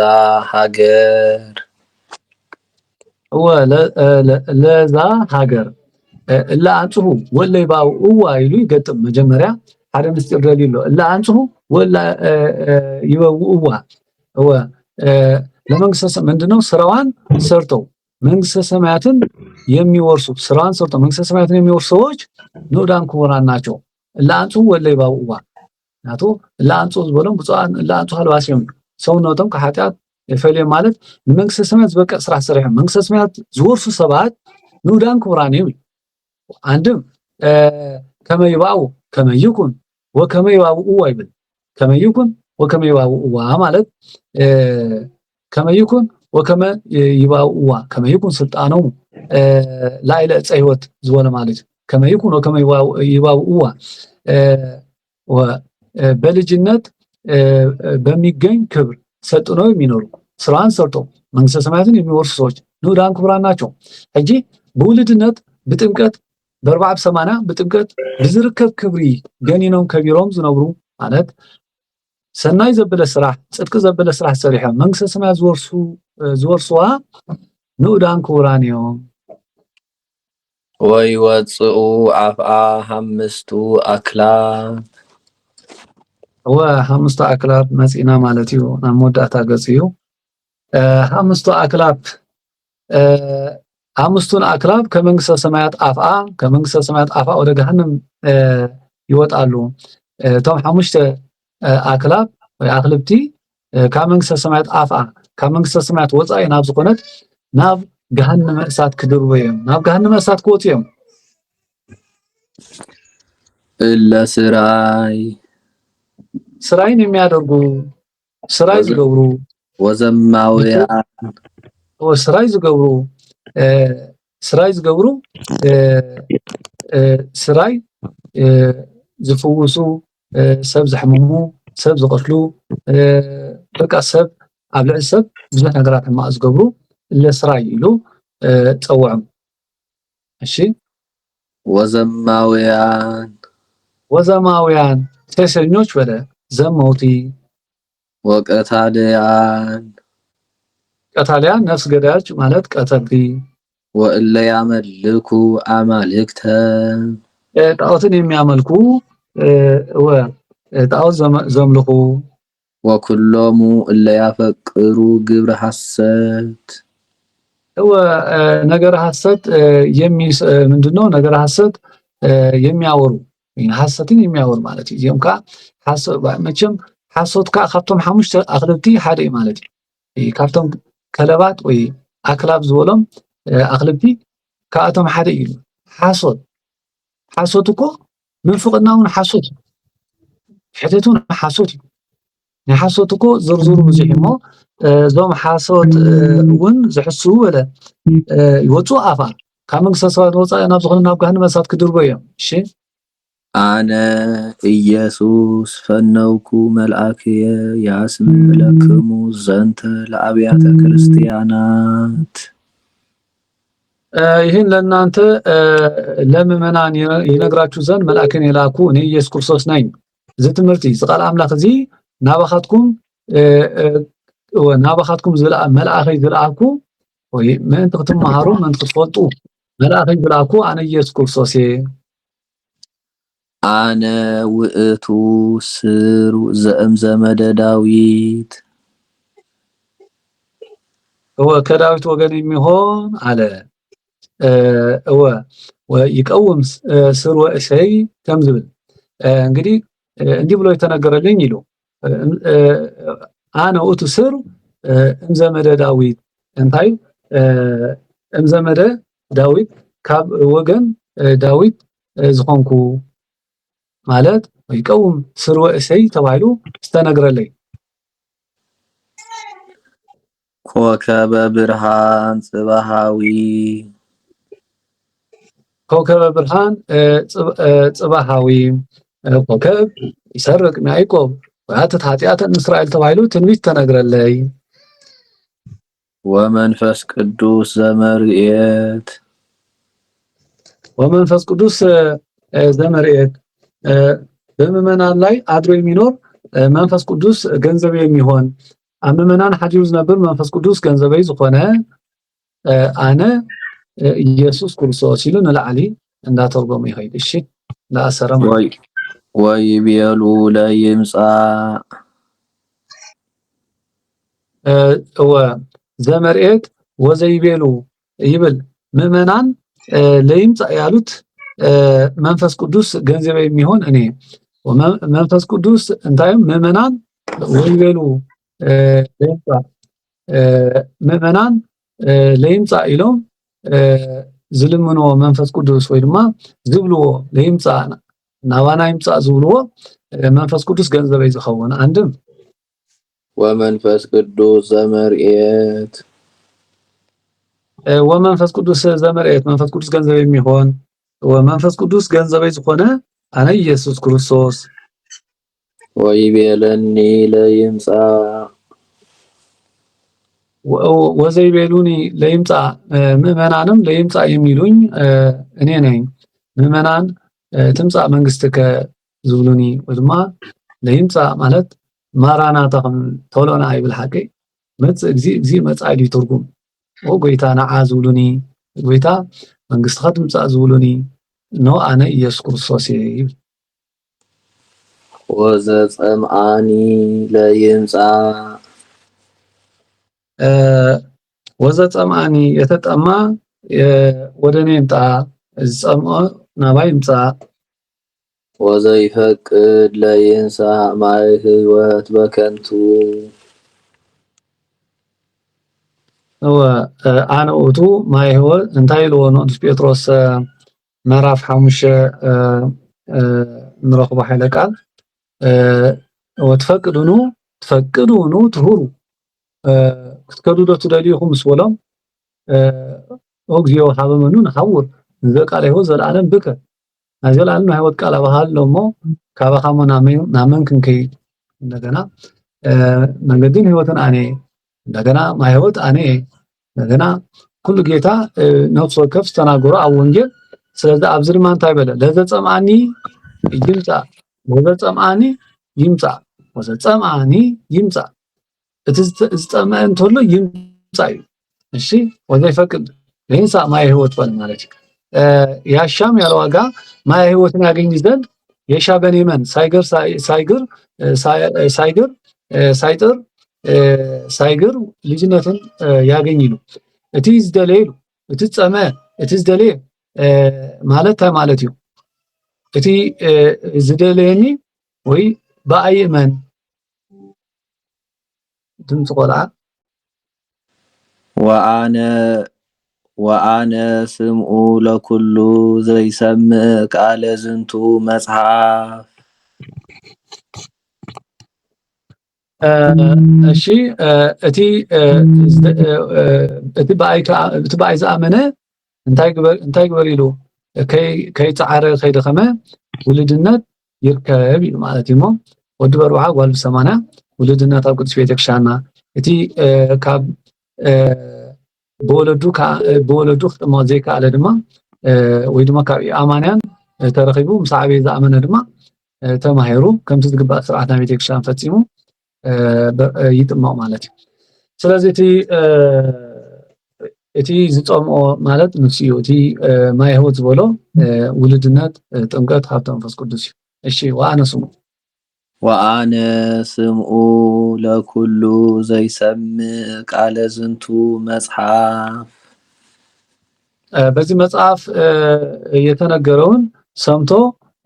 ሀገር ለዛ ሀገር እላ አንጽሁ ወለይ ባውእዋ ይሉ ይገጥም መጀመሪያ ሓደ ምስጢር ደሊሎ እላ አንጽሁ ወላ ይበውእዋ ለመንግስተ ምንድነው ስራዋን ሰርተው መንግስተ ሰማያትን የሚወርሱ ስራዋን ሰርተው መንግስተ ሰማያትን የሚወርሱ ሰዎች ንዑዳን ክቡራን ናቸው እላ አንጽሁ ወለይ ባውእዋ ናቱ እላ አንጽሁ ዝበሎም ብፁዓን እላ አንጽሁ አልባሲሆሙ ሰውነቶም ከኃጢአት የፈለዩ ማለት መንግስተ ሰማያት ዝበቀ ስራ ሰሪሖም መንግስተ ሰማያት ዝወርሱ ሰባት ንዑዳን ክቡራን እዮም አንድም ከመ ይባኡ ከመ ይኩን ወከመ ይባኡዋ ይብል ከመ ይኩን ወከመ ይባኡዋ ማለት ከመ ይኩን ወከመ ይባኡዋ ከመ ይኩን ስልጣኖሙ ላዕለ ዕፀ ሕይወት ዝበለ ማለት ከመ ይኩን ወከመ ይባኡዋ በልጅነት በሚገኝ ክብር ሰልጥነው የሚኖሩ ስራን ሰርተው መንግስተ ሰማያትን የሚወርሱ ሰዎች ንዑዳን ክቡራን ናቸው እንጂ በውልድነት በጥምቀት በርባዕ ሰማና በጥምቀት ብዝርከብ ክብሪ ገኒኖም ከቢሮም ዝነብሩ ማለት ሰናይ ዘበለ ስራሕ ጽድቅ ዘበለ ስራሕ ሰሪሖም መንግስተ ሰማያት ዝወርሱዋ ንዑዳን ክቡራን እዮም ወይወፅኡ አፍአ ሓምስቱ አክላብ ሓምስቱ አክላብ መጺና ማለት እዩ ናብ መወዳእታ ገጽ እዩ ሓምስቱ አክላብ አምስቱን አክላብ ከመንግስተ ሰማያት አፍአ ወደ ገሃነም ይወጣሉ እቶም ሓሙሽተ ኣክላብ ወይ ኣክልብቲ ካብ መንግስተ ሰማያት ኣፍኣ ካብ መንግስተ ሰማያት ወፃኢ ናብ ዝኾነት ናብ ገሃነመ እሳት ክድርቡ እዮም ናብ ገሃነመ እሳት ክወፁ እዮም እለ ስራይን የሚያደርጉ ስራይ ዝገብሩ ወዘማውያን ስራይ ዝገብሩ ስራይ ዝፍውሱ ሰብ ዝሕምሙ ሰብ ዝቆስሉ በቃ ሰብ ኣብ ልዕሊ ሰብ ብዙሕ ነገራት ሕማቅ ዝገብሩ ለስራይ ኢሉ ፀውዖም እሺ ወዘማውያን ሴሰኞች በለ ዘመውቲ ቀታልያን ነፍስ ገዳዮች ማለት ቀተልቲ ወእለ ያመልኩ አማልክተ ጣዖትን የሚያመልኩ ጣዖት ዘምልኩ ወኩሎሙ እለ ያፈቅሩ ግብረ ሐሰት ነገር ሐሰት ምንድነው ነገር ሐሰት የሚያወሩ ሐሰትን የሚያወሩ ማለት እዚኦም ካ መቸም ሐሰትካ ካብቶም ሓሙሽተ ኣክልብቲ ሓደ ማለት እዩ ካብቶም ከለባት ወይ ኣክላብ ዝበሎም ኣክልብቲ ካብቶም ሓደ እዩ ሓሶት እኮ ምንፍቅናውን ሓሶት ሕተቱን ሓሶት እዩ ናይ ሓሶት እኮ ዝርዝሩ ብዙሕ እሞ እዞም ሓሶት እውን ዝሕስቡ በለ ይወፁ ኣፋ ካብ መንግስተ ሰማያት ወፃኢ ናብ ዝኾነ ናብ ገሃነመ እሳት ክድርጎ እዮም እሺ አነ ኢየሱስ ፈነውኩ መልአክየ ያስምዕለክሙ ዘንተ ለአብያተ ክርስቲያናት ይህን ለእናንተ ለምእመናን ይነግራችሁ ዘንድ መልአክን የላኩ እኔ ኢየሱስ ክርስቶስ ነኝ እዚ ትምህርቲ እዚ ቃል ኣምላኽ እዚ ናባኻትኩም መልአኸይ ዝለኣኩ ወይ ምእንቲ ክትመሃሩ ምእንቲ ክትፈልጡ መልአኸይ ዝለኣኩ ኣነ ኢየሱስ ክርስቶስ እየ አነ ውእቱ ስሩ ዘእምዘመደ ዳዊት ከዳዊት ወገን የሚሆን አለ ይቀውም ስር ወእሴይ ከም ዝብል እንግዲህ እንዲህ ብሎ የተነገረልኝ ይሉ አነ ውእቱ ስር እምዘመደ ዳዊት እንታይ እምዘመደ ዳዊት ካብ ወገን ዳዊት ዝኾንኩ ማለት ይቀውም ስር ወእሴይ ተባሂሉ ዝተነገረለይ ኮከበ ብርሃን ጽባሃዊ ጽባሃዊ ኮከብ ይሰርቅ ያዕቆብ ወያትት ኃጢአትን እስራኤል ተባሂሉ ትንቢት ተነግረለይ ወመንፈስ ቅዱስ ዘመርኤት በምእመናን ላይ አድሮ የሚኖር መንፈስ ቅዱስ ገንዘብ የሚሆን ምእመናን ሓዲሩ ዝነብር መንፈስ ቅዱስ ገንዘበይ ዝኾነ አነ ኢየሱስ ክርስቶስ ኢሉ ንላዕሊ እንዳተርጎመ ይኸይድ እሺ እንዳኣሰረ ወይ ቢሉ ለይምጻእ ዘመርኤት ወዘይቤሉ ይብል ምእመናን ለይምጻእ ያሉት መንፈስ ቅዱስ ገንዘብ የሚሆን እኔ መንፈስ ቅዱስ እንታይ ምእመናን ወይቤሉ ምእመናን ለይምጻእ ኢሎም ዝልምንዎ መንፈስ ቅዱስ ወይ ድማ ዝብልዎ ለይምጻእ ናባና ይምጻእ ዝብልዎ መንፈስ ቅዱስ ገንዘበይ ዝኸውን አንድም ወመንፈስ ቅዱስ ዘመርኤት ወመንፈስ ቅዱስ ዘመርኤት መንፈስ ቅዱስ ገንዘብ የሚሆን ወመንፈስ ቅዱስ ገንዘበይ ዝኾነ አነ ኢየሱስ ክርስቶስ ወይቤለኒ ለይምጻእ ወዘይቤሉኒ ለይምጻእ ምእመናንም ለይምጻእ የሚሉኝ እኔ ነኝ ምእመናን ትምጻእ መንግስትከ ዝብሉኒ ወድማ ለይምጻእ ማለት ማራናታ ተውሎና አይብል ሓቂ መጽእ እግዚእ መጻኢ ዲ ትርጉም ወጎይታ ነዓ ዝብሉኒ ጎይታ መንግስትኻ ትምጻእ ዝብሉኒ ኖ አነ ኢየሱስ ክርስቶስ እየ ወዘጸምአኒ ለይምጻእ ወዘጸምአኒ የተጠማ ወደ እኔ ይምጣ ዝጸምኦ ናባይ ይምጻእ ወዘይፈቅድ ለይንሳእ ማይ ህይወት በከንቱ አነ ውእቱ ማይ ህይወት እንታይ ኢልዎ ቅዱስ ጴጥሮስ ምዕራፍ 5 ንረኽቦ ሓይለ ቃል ወትፈቅዱኑ ትሁሩ ክትከዱ ዶ ትደልዩኹም ምስ በሎም እግዚኦ ሀበ መኑ ንሐውር ንዘቃለ ህይወት ዘለዓለም ብከ ናይ ዘለዓለም ህይወት ቃል አባሃሎ እሞ ካባኻሞ ናመን ክንከይድ እንደገና መንገድን ህይወትን አኔ እንደገና ማይ ህይወት አኔ እንደገና ኩሉ ጌታ ነፍስ ወከፍ ተናገሩ ኣብ ወንጌል ስለዚ ኣብዚ ድማ እንታይ በለ ለዘፀምአኒ ይምፃእ ወዘፀምአኒ ይምፃእ ወዘፀምአኒ ይምፃእ እቲ ዝጠምአ እንተሎ ይምፃእ እዩ እሺ ወዘይፈቅድ ለይንሳእ ማይ ህይወት በል ማለት ያሻም ያለ ዋጋ ማይ ህይወትን ያገኝ ዘንድ የሻበን የመን ሳይግር ልጅነትን ያገኝ ይሉ እቲ ዝደለየ ይሉ እቲ ፀመ እቲ ዝደለየ ማለት ታይ ማለት እዩ እቲ ዝደለየኒ ወይ በአይመን ድምፅ ቆልዓ ወአነ ስምዑ ለኩሉ ዘይሰምዕ ቃለ ዝንቱ መጽሐፍ እሺ እቲ በአይ ዝኣመነ እንታይ ግበር ኢሉ ከይፀዓረ ከይደኸመ ውልድነት ይርከብ ኢሉ ማለት እዩ ሞ ወዲ በርብዓ ጓል ብሰማንያ ውልድነት ኣብ ቅዱስ ቤተክርስትያንና እቲ ካብ ብወለዱ ክጥምዖ ዘይከኣለ ድማ ወይ ድማ ካብ ኣማንያን ተረኺቡ ምስ ዓበየ ዝኣመነ ድማ ተማሂሩ ከምቲ ዝግባእ ስርዓት ናይ ቤተክርስትያን ፈፂሙ ይጥምዖ ማለት እዩ ስለዚ እቲ ዝፀምኦ ማለት ንሱ እዩ እቲ ማይ ህይወት ዝበሎ ውልድነት ጥምቀት ሃብተ መንፈስ ቅዱስ እዩ እሺ ወአነ ስምዑ ለኩሉ ዘይሰምዕ ቃለ ዝንቱ መጽሐፍ በዚህ መጽሐፍ የተነገረውን ሰምቶ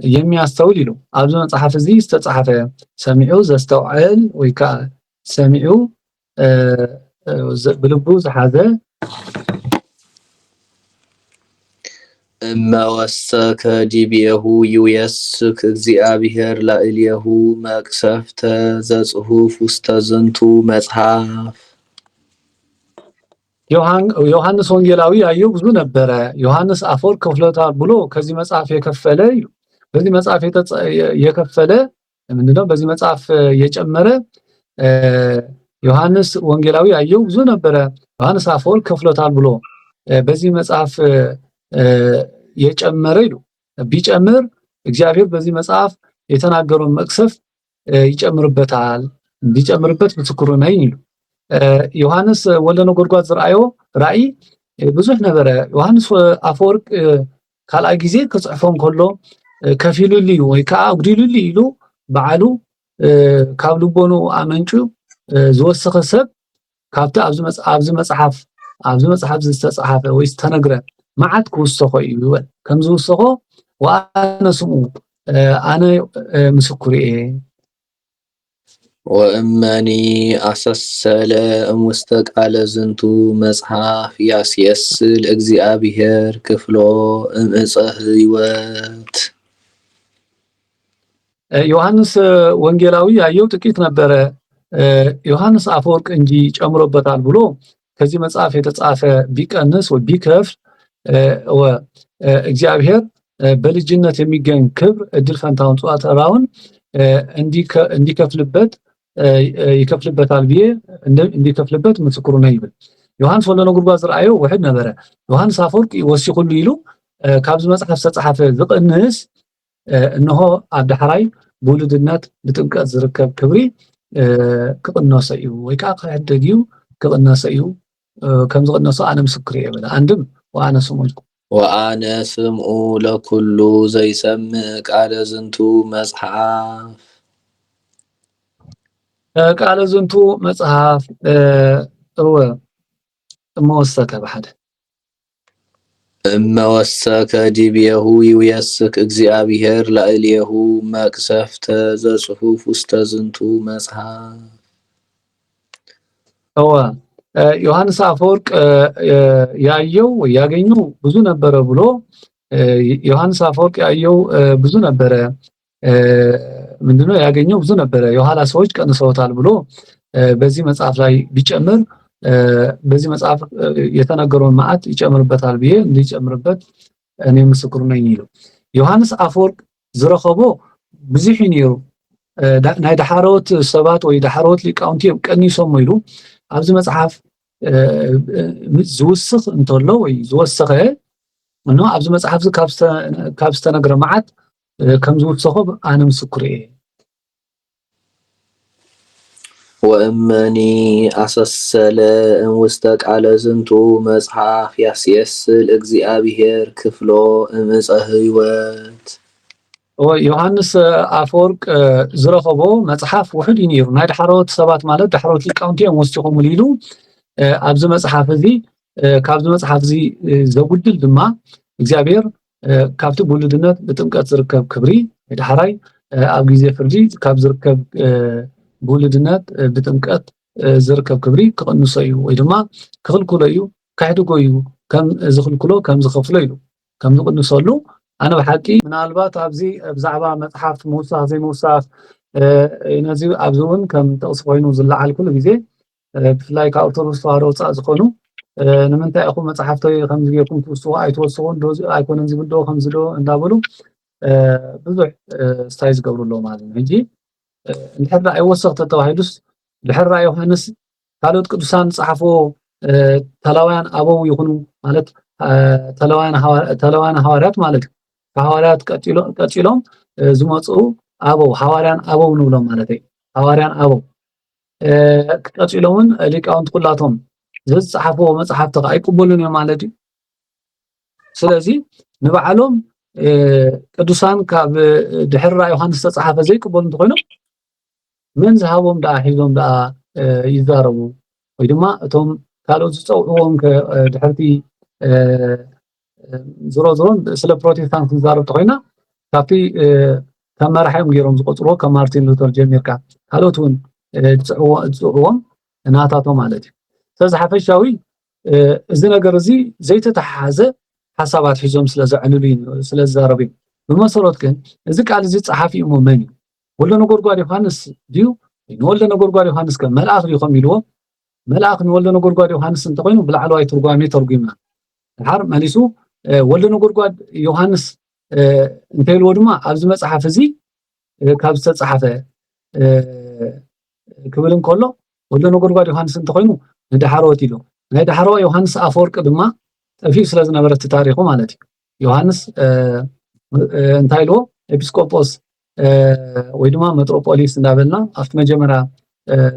የሚያስተውል ይሉ ኣብዚ መጽሐፍ እዚ ዝተጻሕፈ ሰሚዑ ዘስተውዕል ወይ ከዓ ሰሚዑ ብልቡ ዝሓዘ እመወሰከ ዲቤሁ ይውየስክ እግዚአብሔር ላዕሌሁ መቅሰፍተ ዘጽሑፍ ውስተ ዝንቱ መጽሐፍ ዮሐንስ ወንጌላዊ ያየው ብዙ ነበረ ዮሐንስ አፈወርቅ ከፍሎታል ብሎ ከዚህ መጽሐፍ የከፈለ ይሉ በዚህ መጽሐፍ የከፈለ ምንድነው በዚህ መጽሐፍ የጨመረ ዮሐንስ ወንጌላዊ ያየው ብዙ ነበረ ዮሐንስ አፈወርቅ ከፍሎታል ብሎ በዚህ መጽሐፍ የጨመረ ይሉ ቢጨምር እግዚአብሔር በዚህ መጽሐፍ የተናገረውን መቅሰፍ ይጨምርበታል ቢጨምርበት ምስክሩ ነኝ ይሉ ዮሐንስ ወልደ ነጎድጓድ ዝርአዮ ራእይ ብዙሕ ነበረ ዮሐንስ አፈወርቅ ካልኣይ ጊዜ ክጽሕፎም ከሎ ከፊሉሊ ወይ ከዓ ጉዲሉሊ ኢሉ በዓሉ ካብ ልቦኑ ኣመንጩ ዝወሰኸ ሰብ ካብቲ ኣብዚ መጽሐፍ ዝተጻሕፈ ወይ ዝተነግረ መዓት ክውሰኾ እዩ ይበል ከም ዝውሰኾ ወአነ ስምዑ ኣነ ምስክር እየ ወእመኒ አሰሰለ እሙስተ ቃለ ዝንቱ መጽሐፍ ያስየስል እግዚአብሔር ክፍሎ እምዕፀ ሕይወት ዮሐንስ ወንጌላዊ ያየው ጥቂት ነበረ ዮሐንስ አፈወርቅ እንጂ ጨምሮበታል ብሎ ከዚህ መጽሐፍ የተጻፈ ቢቀንስ ወይ ቢከፍል እግዚአብሔር በልጅነት የሚገኝ ክብር እድል ፈንታውን ጿተራውን እንዲከፍልበት ይከፍልበታል ብዬ እንዲከፍልበት ምስክሩ ነው ይብል ዮሐንስ ወልደ ነጎድጓድ ዝርአዮ ውሕድ ነበረ ዮሐንስ አፈወርቅ ወሲኹሉ ኢሉ ካብዚ መጽሐፍ ዝተጻሕፈ ዝቕንስ እንሆ ኣብ ዳሕራይ ብውልድነት ብጥምቀት ዝርከብ ክብሪ ክቕነሶ እዩ ወይ ከዓ ክሕደግ እዩ ክቕነሶ እዩ ከም ዝቕነሶ ኣነ ምስክር እየ በለ አንድም ወአነ ስምዑ ለኩሉ ዘይሰምዕ ቃለ ዝንቱ መጽሐፍ ቃለ ዝንቱ መጽሐፍ እመወሰከ ብሓደ እመ ወሰከ ዲቤሁ ይውየስክ እግዚአብሔር ላዕሌሁ መቅሰፍተ ዘጽሑፍ ውስተ ዝንቱ መጽሐፍ። ዮሐንስ አፈወርቅ ያየው ያገኘው ብዙ ነበረ ብሎ ዮሐንስ አፈወርቅ ያየው ብዙ ነበረ ምንድነው ያገኘው ብዙ ነበረ የኋላ ሰዎች ቀንሰውታል ብሎ በዚህ መጽሐፍ ላይ ቢጨምር በዚህ መጽሐፍ የተነገረውን ማዕት ይጨምርበታል ብዬ እንዲጨምርበት እኔ ምስክሩ ነኝ ይለው ዮሐንስ አፈወርቅ ዝረኸቦ ብዙሕ ነይሩ ናይ ዳሓሮት ሰባት ወይ ዳሓሮት ሊቃውንቲ ቀኒሶም ኢሉ ኣብዚ መጽሐፍ ዝውስኽ እንተሎ ወይ ዝወሰኸ እኖ ኣብዚ መጽሐፍ ካብ ዝተነገረ ማዓት ከም ዝውስኸ ኣነ ምስክር እየ ወእመኒ አሰሰለ እንውስተ ቃለ ዝንቱ መጽሐፍ ያስየስል እግዚአብሔር ክፍሎ እምፀ ህይወት ዮሐንስ አፈወርቅ ዝረኸቦ መጽሐፍ ውሕድ ነይሩ ናይ ዳሕሮት ሰባት ማለት ዳሕሮት ሊቃውንቲ እዮም ወሲኾም ኢሉ ኣብዚ መጽሐፍ እዚ ካብዚ መጽሐፍ እዚ ዘጉድል ድማ እግዚአብሔር ካብቲ ብሉድነት ብጥምቀት ዝርከብ ክብሪ ዳሕራይ ኣብ ግዜ ፍርዲ ካብ ዝርከብ ብሉድነት ብጥምቀት ዝርከብ ክብሪ ክቕንሶ እዩ ወይ ድማ ክኽልክሎ እዩ ካሕድጎ እዩ ከም ዝኽልክሎ ከም ዝኸፍሎ እዩ ከም ዝቕንሰሉ ኣነ ብሓቂ ምናልባት ኣብዚ ብዛዕባ መጽሓፍ ምውሳኽ ዘይምውሳኽ ነዚ ኣብዚ እውን ከም ጥቕሲ ኮይኑ ዝለዓል ኩሉ ግዜ ብፍላይ ካብ ኦርቶዶክስ ተዋህዶ ወፃእ ዝኾኑ ንምንታይ ኢኹም መጽሓፍተይ ከምዚ ጌርኩም ትውስኹ ኣይትወስኹን ኣይኮነን ዝብል ዶ ከምዚ ዶ እንዳበሉ ብዙሕ ስታይ ዝገብሩሎ ማለት ነው ሕጂ እንድሕር ኣይወሰኽ ተተባሂሉስ ድሕር ዮሐንስ ካልኦት ቅዱሳን ጸሓፎ ተላውያን አበው ይኹኑ ማለት ተላውያን ሐዋርያት ማለት ሐዋርያት ቀጥሎም ዝመጹ አበው ሐዋርያን አበው ንብሎም ማለት እዩ ሐዋርያን አበው ቀጥሎምን ሊቃውንት ኩላቶም ዝጸሓፎ መጽሓፍቲ ኣይቅበሉን እዮም ማለት እዩ ስለዚ ንባዕሎም ቅዱሳን ካብ ድሕር ዮሐንስ ተጻሓፈ ዘይቅበሉ እንትኾይኖም ምን ዝሃቦም ዳ ሒዞም ዳ ይዛረቡ ወይ ድማ እቶም ካልኦት ዝፀውዕዎም ድሕርቲ ዝሮዝሮን ስለ ፕሮቴስታንት ዝዛረብ ተኾይና ካብቲ ከም መራሕዮም ገይሮም ዝቆፅርዎ ከም ማርቲን ሉተር ጀሚርካ ካልኦት እውን ዝፅውዕዎም ናታቶም ማለት እዩ ስለዚ ሓፈሻዊ እዚ ነገር እዚ ዘይተተሓሓዘ ሓሳባት ሒዞም ስለዘዕንሉ ስለዝዛረቡ እዩ ብመሰረት ግን እዚ ቃል እዚ ጸሓፊ እሞ መን እዩ ወልደ ነጎድጓድ ዮሐንስ ድዩ ወልደ ነጎድጓድ ዮሐንስ ከም መልአክ ዲኹም ኢልዎ መልአክ ንወልደ ነጎድጓድ ዮሐንስ እንተኮይኑ ብላዕለዋይ ትርጓሜ ተርጉምና ድሓር መሊሱ ወልደ ነጎድጓድ ዮሐንስ እንተይልዎ ድማ ኣብዚ መጽሓፍ እዚ ካብ ዝተጻሕፈ ክብል እንከሎ ወልደ ነጎድጓድ ዮሐንስ እንተኮይኑ ንዳሕሮት ኢሉ ናይ ዳሕሮ ዮሐንስ አፈወርቅ ድማ ጠፊኡ ስለ ዝነበረ ታሪኹ ማለት እዩ ዮሐንስ እንታይ ኢልዎ ኤጲስቆጶስ ወይ ድማ ሜትሮፖሊስ እንዳበልና ኣብቲ መጀመርያ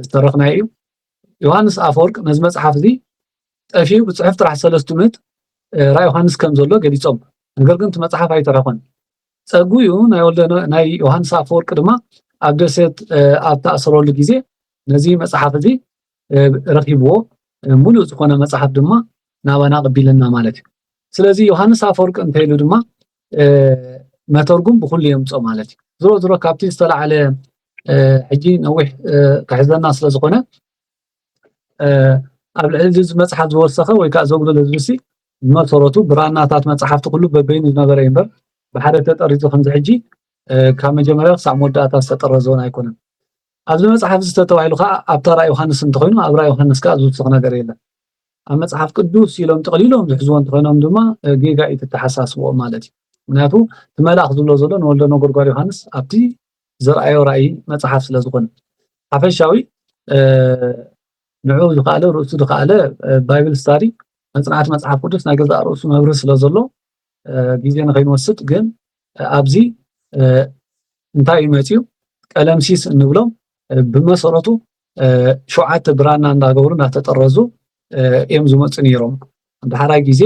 ዝተረኽናዮ እዩ ዮሐንስ አፈወርቅ ነዚ መጽሓፍ እዚ ጠፊኡ ብጽሑፍ ጥራሕ 3 ምዕት ራእይ ዮሐንስ ከም ዘሎ ገሊጾም ነገር ግን እቲ መጽሓፍ ኣይተረኸን ጸጉዩ ናይ ዮሐንስ አፈወርቅ ድማ ኣብ ደሴት ኣብ ተኣሰረሉ ግዜ ነዚ መጽሓፍ እዚ ረኺብዎ ሙሉእ ዝኾነ መጽሓፍ ድማ ናባና ቀቢልና ማለት እዩ ስለዚ ዮሐንስ አፈወርቅ እንተይሉ ድማ መተርጉም ብኩሉ የምጾ ማለት እዩ ዝሮ ካብቲ ዝተላዓለ ሕጂ ነዊሕ ክሕዘና ስለ ዝኾነ ኣብ ልዕሊ እዚ መጽሓፍ ዝወሰኸ ወይ ከዓ ዘጉደለ ዝብሲ መሰረቱ ብራናታት መጽሓፍቲ ኩሉ በበይኑ ዝነበረ እምበር ብሓደ ተጠሪዙ ከምዚ ሕጂ ካብ መጀመርያ ክሳብ መወዳእታ ዝተጠረዘውን ኣይኮነን ኣብዚ መጽሓፍ ዝተተባሂሉ ከዓ ኣብ ተራ ዮሐንስ እንተኮይኑ ኣብ ራእይ ዮሐንስ ከዓ ዝውስኽ ነገር የለን ኣብ መጽሓፍ ቅዱስ ኢሎም ጠቕሊሎም ዝሕዝዎ እንተኮይኖም ድማ ጌጋ እተተሓሳስብዎ ማለት እዩ ምክንያቱ ትመላኽ ዝብሎ ዘሎ ንወልደ ነጎድጓድ ዮሐንስ ኣብቲ ዝረአዮ ራእይ መጽሓፍ ስለ ዝኾነ ሓፈሻዊ ንዑ ዝኻለ ርእሱ ዝኻለ ባይብል ስታዲ መጽናዕቲ መጽሓፍ ቅዱስ ናይ ገዛእ ርእሱ መብርህ ስለ ዘሎ ግዜ ንኸይንወስድ ግን ኣብዚ እንታይ እዩ መፅዩ ቀለምሲስ እንብሎም ብመሰረቱ 7 ብራና እንዳገበሩ እንዳተጠረዙ እዮም ዝመፁ ነይሮም ድሓራይ ግዜ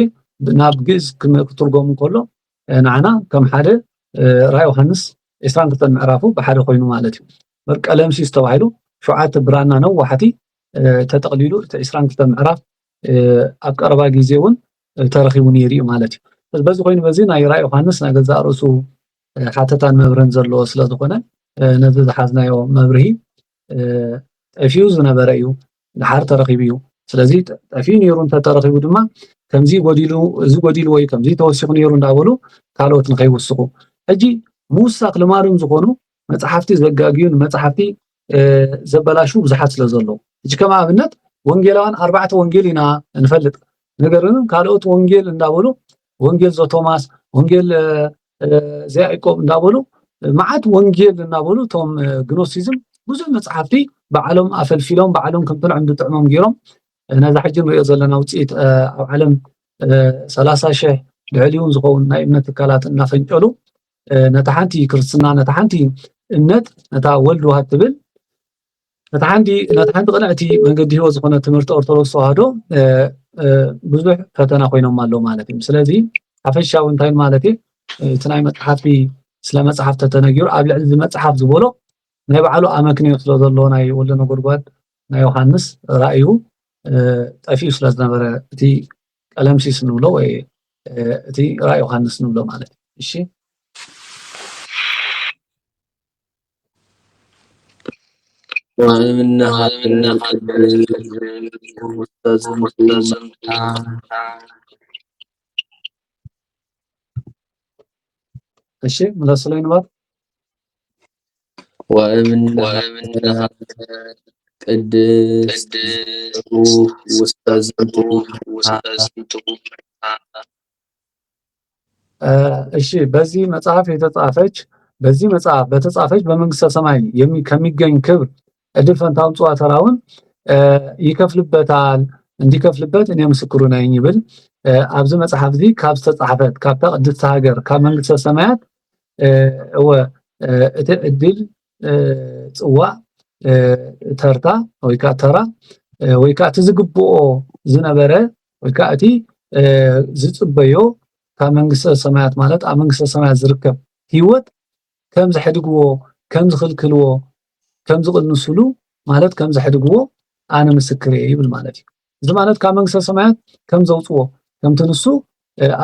ናብ ግዕዝ ክትርጎሙ ከሎ ንዓና ከም ሓደ ራእይ ዮሐንስ 22 ምዕራፉ ብሓደ ኮይኑ ማለት እዩ ቀለምሲስ ተባሂሉ 7 ብራና ነዋሕቲ ተጠቕሊሉ እቲ 22 ምዕራፍ ኣብ ቀረባ ግዜ እውን ተረኺቡ ነይሩ ማለት እዩ በዚ ኮይኑ በዚ ናይ ራእይ ዮሐንስ ናይ ገዛ ርእሱ ሓተታን መብረን ዘለዎ ስለ ዝኾነ ነዚ ዝሓዝናዮ መብርሂ ጠፊኡ ዝነበረ እዩ ድሓር ተረኺቡ እዩ ስለዚ ጠፊኡ ነይሩ እንተተረኺቡ ድማ ከምዚ ጎዲሉ እዚ ጎዲሉ ወይ ከምዚ ተወሲኹ ነይሩ እንዳበሉ ካልኦት ንኸይወስኹ ሕጂ ምውሳኽ ልማዶም ዝኾኑ መፅሓፍቲ ዘጋግዩን መፅሓፍቲ ዘበላሹ ብዙሓት ስለ ዘለዉ ሕጂ ከም ኣብነት ወንጌላውያን 4 ወንጌል ኢና እንፈልጥ ነገር ግን ካልኦት ወንጌል እንዳበሉ ወንጌል ዘቶማስ ወንጌል ዘያዕቆብ እንዳበሉ መዓት ወንጌል እንዳበሉ ቶም ግኖሲዝም ብዙሕ መፅሓፍቲ በዓሎም ኣፈልፊሎም በዓሎም ከም ጥልዑም ድጥዕሞም ገይሮም ነዛ ሕጂ ንሪኦ ዘለና ውፅኢት ኣብ ዓለም 30,000 ልዕሊውን ዝኸውን ናይ እምነት ትካላት እናፈንጨሉ ነታ ሓንቲ ክርስትና ነታ ሓንቲ እምነት ነታ ወልድ ዋሃብ ትብል ነታ ሓንቲ ቅንዕቲ መንገዲ ህይወት ዝኾነ ትምህርቲ ኦርቶዶክስ ተዋህዶ ብዙሕ ፈተና ኮይኖም ኣለዉ ማለት እዩ ስለዚ ሓፈሻዊ እንታይ ማለት እዩ እቲ ናይ መፅሓፍቲ ስለ መፅሓፍ ተተነጊሩ ኣብ ልዕሊ እዚ መፅሓፍ ዝበሎ ናይ ባዕሉ ኣመክንዮ ስለ ዘለዎ ናይ ወልደ ነጎድጓድ ናይ ዮሐንስ ራእዩ ጠፊኡ ስለ ዝነበረ እቲ ቀለምሲስ ንብሎ ወይ እቲ ራእይ ዮሐንስ ንብሎ ማለት እዩ እሺ ومنها እሺ መለሰለኝ ነበር ومنها ቅድስት ውስተ ዝንቱ እሺ በዚህ መጽሐፍ የተጻፈች በዚህ መጽሐፍ በተጻፈች በመንግስተ ሰማይ ከሚገኝ ክብር እድል ፈንታውን ጽዋተራውን ይከፍልበታል እንዲከፍልበት እኔ ምስክሩ ነኝ ይብል ኣብዚ መጽሐፍ እዚ ካብ ዝተጻሕፈት ካብ ተቅድስት ሃገር ካብ መንግስተ ሰማያት እቲ እድል ጽዋዕ ተርታ ወይ ከዓ ተራ ወይ ከዓ እቲ ዝግብኦ ዝነበረ ወይ ከዓ እቲ ዝጽበዮ ካብ መንግስተ ሰማያት ማለት ኣብ መንግስተ ሰማያት ዝርከብ ህይወት ከም ዝሕድግዎ ከም ዝኽልክልዎ ከም ዝቕንስሉ ማለት ከም ዝሕድግዎ ኣነ ምስክር እየ ይብል ማለት እዩ እዚ ማለት ካብ መንግስተ ሰማያት ከም ዘውፅዎ ከም ትንሱ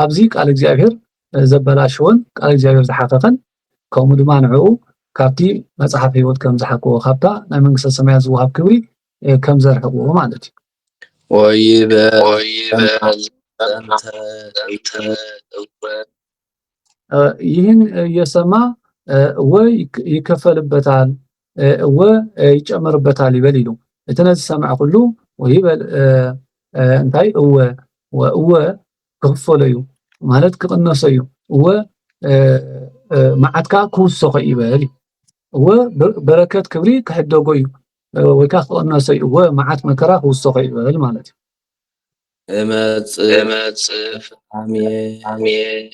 ኣብዚ ቃል እግዚአብሔር ዘበላሽወን ቃል እግዚአብሔር ዝሓተተን ከምኡ ድማ ንዕኡ ካብቲ መጽሓፍ ህይወት ከም ዝሓቅዎ ካብታ ናይ መንግስተ ሰማያት ዝወሃብ ክብሪ ከም ዘርሕቅዎ ማለት እዩ ይህን እየሰማ ወይ ይከፈልበታል ወይ ይጨመርበታል ይበል ኢሉ እቲ ነዚ ሰምዐ ኩሉ ወይ ይበል እንታይ እወ ክኽፈሎ እዩ ማለት ክቕነሶ እዩ እወ መዓትካ ክውሰኸ ይበል እወ በረከት ክብሪ ክሕደጎ እዩ ወይ ከዓ ክቕነሶ እዩ እወ መዓት መከራ ክውሰኸ ይበል ማለት እዩ አሜን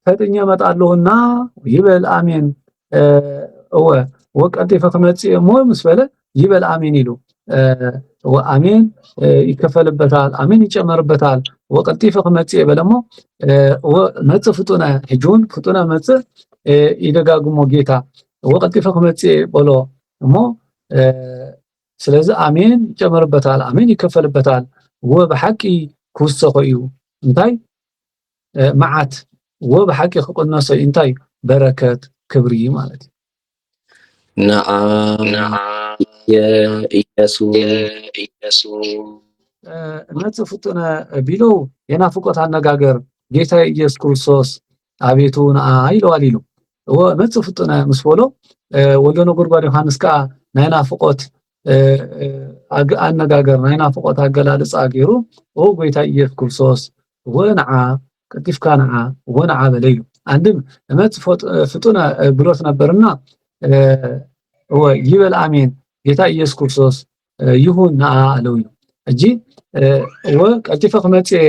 ፈጥኜ እመጣለሁና ይበል አሜን ወቀልጢፈ ክመጽእ እሞ ምስ በለ ይበል አሜን ኢሉ አሜን ይከፈልበታል አሜን ይጨመርበታል ወቀልጢፈ ክመጽእ በለሞ መጽእ ፍጡነ ሕጁን ፍጡነ መጽእ ይደጋግሞ ጌታ ወቀልጢፈ ክመጽእ በሎ እሞ ስለዚህ አሜን ይጨመርበታል አሜን ይከፈልበታል ወበሐቂ ክውሰኸ እዩ እንታይ መዓት ወበሐቂ ክቕነሶ እንታይ በረከት ክብሪ ማለት እዩ ነዓም የኢየሱስ መጽእ ፍጡነ ቢለው የናፍቆት አነጋገር ጌታ ኢየሱስ ክርስቶስ አቤቱ ነአ ይለዋል ኢሉ መጽእ ፍጡነ ምስ በሎ ወልደ ነጎድጓድ ዮሐንስ ከዓ ናይ ናፍቆት አነጋገር ናይ ናፍቆት አገላለጽ ገይሩ ጌታ ኢየሱስ ክርስቶስ ወነዓ ቀጢፍካ ነዓ ወነዓ በለ ኢሉ አንድም መጽእ ፍጡነ ብሎት ነበርና ይበል አሜን ጌታ ኢየሱስ ክርስቶስ ይሁን ነአ አለው እዩ እጂ ቀጢፈ ክመጽእ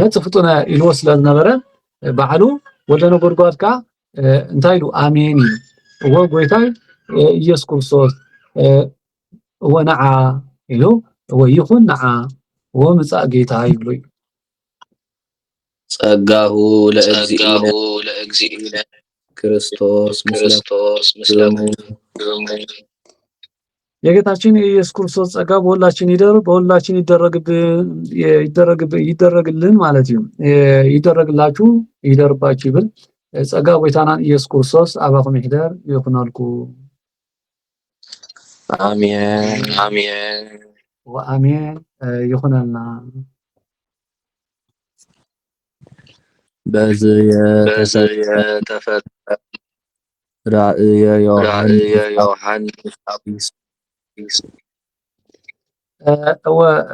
መጽእ ፍጡነ ኢልዎ ስለ ዝነበረ ባዕሉ ወልደ ነጎድጓድ ከዓ እንታይ ኢሉ አሜን ኢሉ ጌታ ኢየሱስ ክርስቶስ ወነዓ ኢሉ ይኹን ነዓ ወምጻእ ጌታ ይብሉ እዩ ጸጋሁ ለእግዚእነ ክርስቶስ ምስለ የጌታችን የኢየሱስ ክርስቶስ ጸጋ በሁላችን በሁላችን ይደረግልን ማለት ነው። ይደረግላችሁ ይደርባችሁ ይብል ጸጋ ጎይታናን ኢየሱስ ክርስቶስ አባኩም ይሕደር ይኹናልኩ አሜን አሜን ወአሜን ይኹነልና በዚህ የተፈጠረ ራእየ ዮሐንስ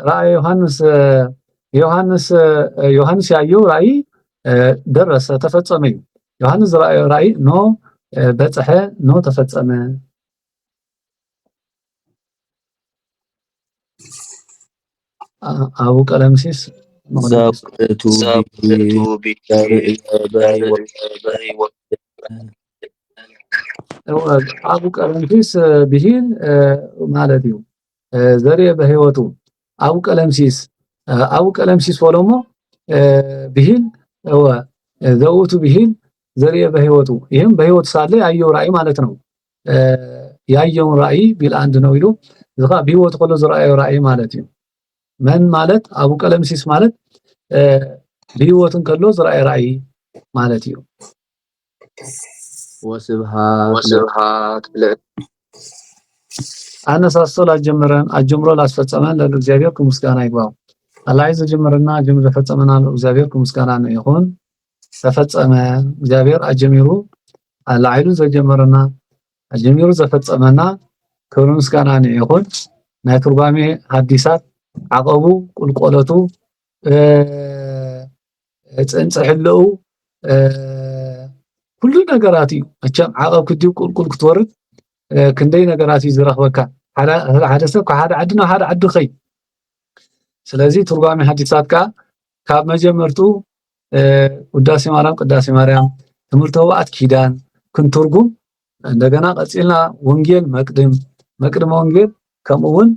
ራእየ ዮሐንስ ያየው ራእይ ደረሰ ተፈጸመ። ዮሐንስ ራእይ ኖ በጽሐ ኖ ተፈጸመ። አቡ ቀለምሲስ ዘቅቱ አቡ ቀለምሲስ ብሂል ማለት እዩ ዘርየ በህይወቱ አቡ ቀለምሲስ ወለሞ ብሂል ዘውቱ ብሂል ዘርየ በህይወቱ ይህም በህይወት ሳለ ያየው ራእይ ማለት ነው። ያየውን ራእይ ቢል አንድ ነው ይሉ ዝኻ በህይወት ኮሎ ዘራእየው ራእይ ማለት እዩ። መን ማለት አቡ ቀለምሲስ ማለት በህይወትን ከሎ ዘራእየ ራእይ ማለት እዩ። ወስብሃት አነሳስቶ ላጀመረን አጀምሮ ላስፈጸመን ለእግዚአብሔር ምስጋና ይግባው። አላህ ዘጀመረና አጀምሮ ለፈጸመና ለእግዚአብሔር ምስጋና ይሁን። ተፈጸመ እግዚአብሔር አጀምሩ አላህ ዘጀመረና አጀምሩ ዘፈጸመና ክብር ምስጋና ይሁን። ናይ ትርጓሜ ሐዲሳት ዓቀቡ ቁልቆለቱ ጽንጽሕለው ኩሉ ነገራት እዩ እቸም ዓቀብ ክዲው ቁልቁል ክትወርድ ክንደይ ነገራት እዩ ዝረኽበካ ሓደ ሰብ ሓደ ዓዲ ናብ ሓደ ዓዲ ኸይ ስለዚ ትርጓሜ ሐዲሳትካ ካብ መጀመርቱ ውዳሴ ማርያም ቅዳሴ ማርያም ትምህርተ ወዓት ኪዳን ክንትርጉም እንደገና ቀፂልና ወንጌል መቅድመ ወንጌል ከምኡውን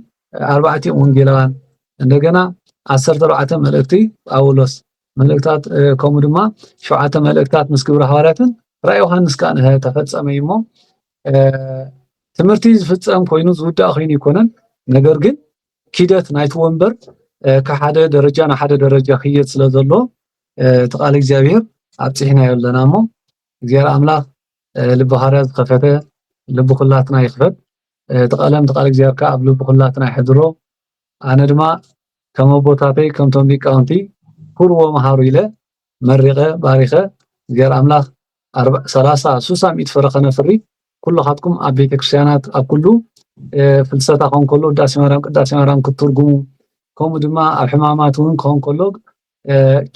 4 ወንጌላውያን እንደገና 14 መልእክቲ ጳውሎስ መልእክታት ከምኡ ድማ 7 መልእክታት ምስ ግብረ ሐዋርያትን ራእየ ዮሐንስ ካን ተፈጸመ ይሞ ትምህርቲ ዝፍጸም ኮይኑ ዝውዳእ ኮይኑ ይኮነን ነገር ግን ኪደት ናይቲ ወንበር ከሓደ ደረጃ ናብ ሓደ ደረጃ ክየት ስለ ዘሎ ተቃለ እግዚአብሔር አብጽሕና ይለናሞ እግዚአብሔር አምላክ ልብ ሐዋርያት ከፈተ ልብ ኩላትና ይክፈት ተቃለም ተቃለ እግዚአብሔር ከአብ ልብ ኩላትና ይሕድሮ አነ ድማ ከመቦታተይ ከምቶም ሊቃውንቲ ኩርዎ መሃሩ ኢለ መሪቀ ባሪኸ እግዚአብሔር አምላክ 30 60 ፈረኸነ ፍሪ ኩልኻትኩም ኣብ ቤተ ክርስቲያናት ኣብ ኩሉ ፍልሰታ ኮን ከሎ ቅዳሴ ማርያም ክትርጉሙ ከምኡ ድማ ኣብ ሕማማት እውን ኮን ከሎ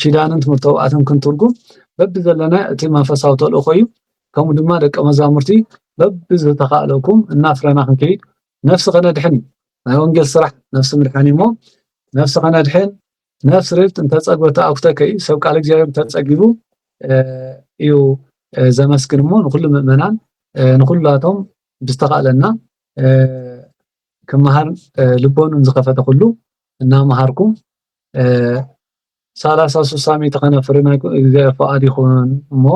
ኪዳንን ትምህርተ ወዓትን ክንትርጉም በብ ዘለና እቲ መንፈሳዊ ተልእኮ እዩ። ከምኡ ድማ ደቀ መዛሙርቲ በብ ዝተኻእለኩም እናፍረና ክንከይድ ነፍሲ ከነድሕን ናይ ወንጌል ስራሕ ነፍሲ ምድሓን እሞ ነፍሲ ከነድሕን ነፍሲ ርብት እንተፀግበታ ኣኩተከይ ሰብ ቃል እግዚአብሔር ተፀጊቡ እዩ ዘመስግን እሞ ንኩሉ ምእመናን ንኩላቶም ብዝተኻእለና ክመሃር ልቦን ዝኸፈተ ኩሉ እናመሃርኩም 30 ተኸነፍር ናይ እግዚአብሔር ፈቃድ ይኹን እሞ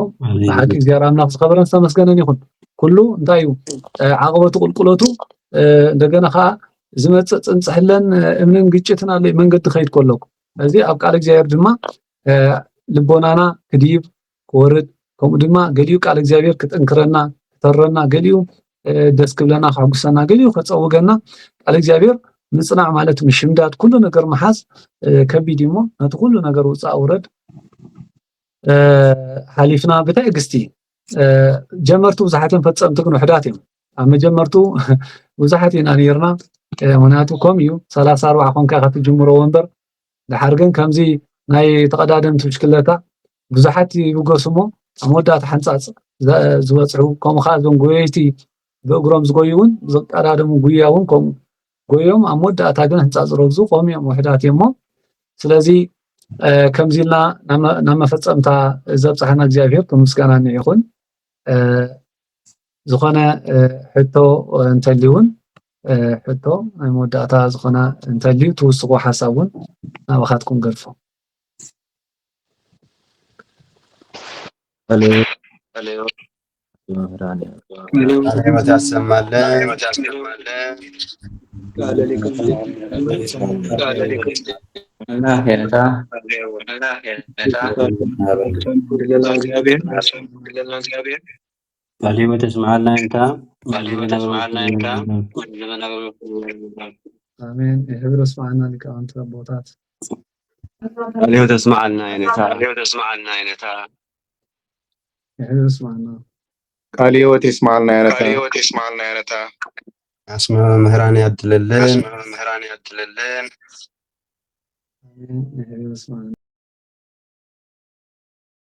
ብሓቂ እግዚአብሔር አምላክ ዝኸበረን ዝተመስገነን ይኹን። ኩሉ እንታይ እዩ ዓቀበቱ ቁልቁለቱ እንደገና ከዓ ዝመፅእ ፅንፅሕለን እምንን ግጭትን አለ መንገዲ ከይድ ከለኩ እዚ ኣብ ቃል እግዚአብሔር ድማ ልቦናና ክድይብ ክወርድ ከምኡ ድማ ገሊኡ ቃል እግዚአብሔር ክጥንክረና ተረና ገሊኡ ደስ ክብለና ከሕጉሰና ገሊኡ ከፀውገና ቃል እግዚአብሔር ምጽናዕ ማለት ምሽምዳት ኩሉ ነገር መሓዝ ከቢድ እሞ ነቲ ኩሉ ነገር ውፃእ ውረድ ሓሊፍና ብትዕግስቲ ጀመርቱ ብዙሓትን ፈፀምቲ ግን ውሕዳት እዮም። ኣብ መጀመርቱ ብዙሓት ኢና ነርና ምክንያቱ ከም እዩ 34 ኮንካ ክትጅምሮ ወንበር ድሓር ግን ከምዚ ናይ ተቀዳደምቲ ብሽክለታ ብዙሓት ይብገሱ እሞ ኣብ መወዳእታ ሓንፃፅ ዝበፅሑ ከምኡ ከዓ እዞም ጎየይቲ ብእግሮም ዝጎይውን ዝቀዳደሙ ጉያ እውን ከምኡ ጎዮም ኣብ መወዳእታ ግን ህንፃፅ ዝረግዙ ቆሚኦም ውሕዳት እሞ ስለዚ ከምዚ ኢልና ናብ መፈፀምታ ዘብፅሐና እግዚአብሔር ከምስጋና ይኹን። ዝኾነ ሕቶ እንተልዩን ሕቶ ናይ መወዳእታ ዝኾነ እንተልዩ ትውስኹ ሓሳብ እውን ናባኻትኩም ገድፎ ሃይማኖት ያሰማልን። كلمة تسمعنا أنت آمين. يحبر اسمعنا لك أنت ربوتات. كلمة تسمعنا يعني يحبر اسمعنا. كلمة تسمعنا يعني اسمع مهران يدللن. آمين. يحبر اسمعنا.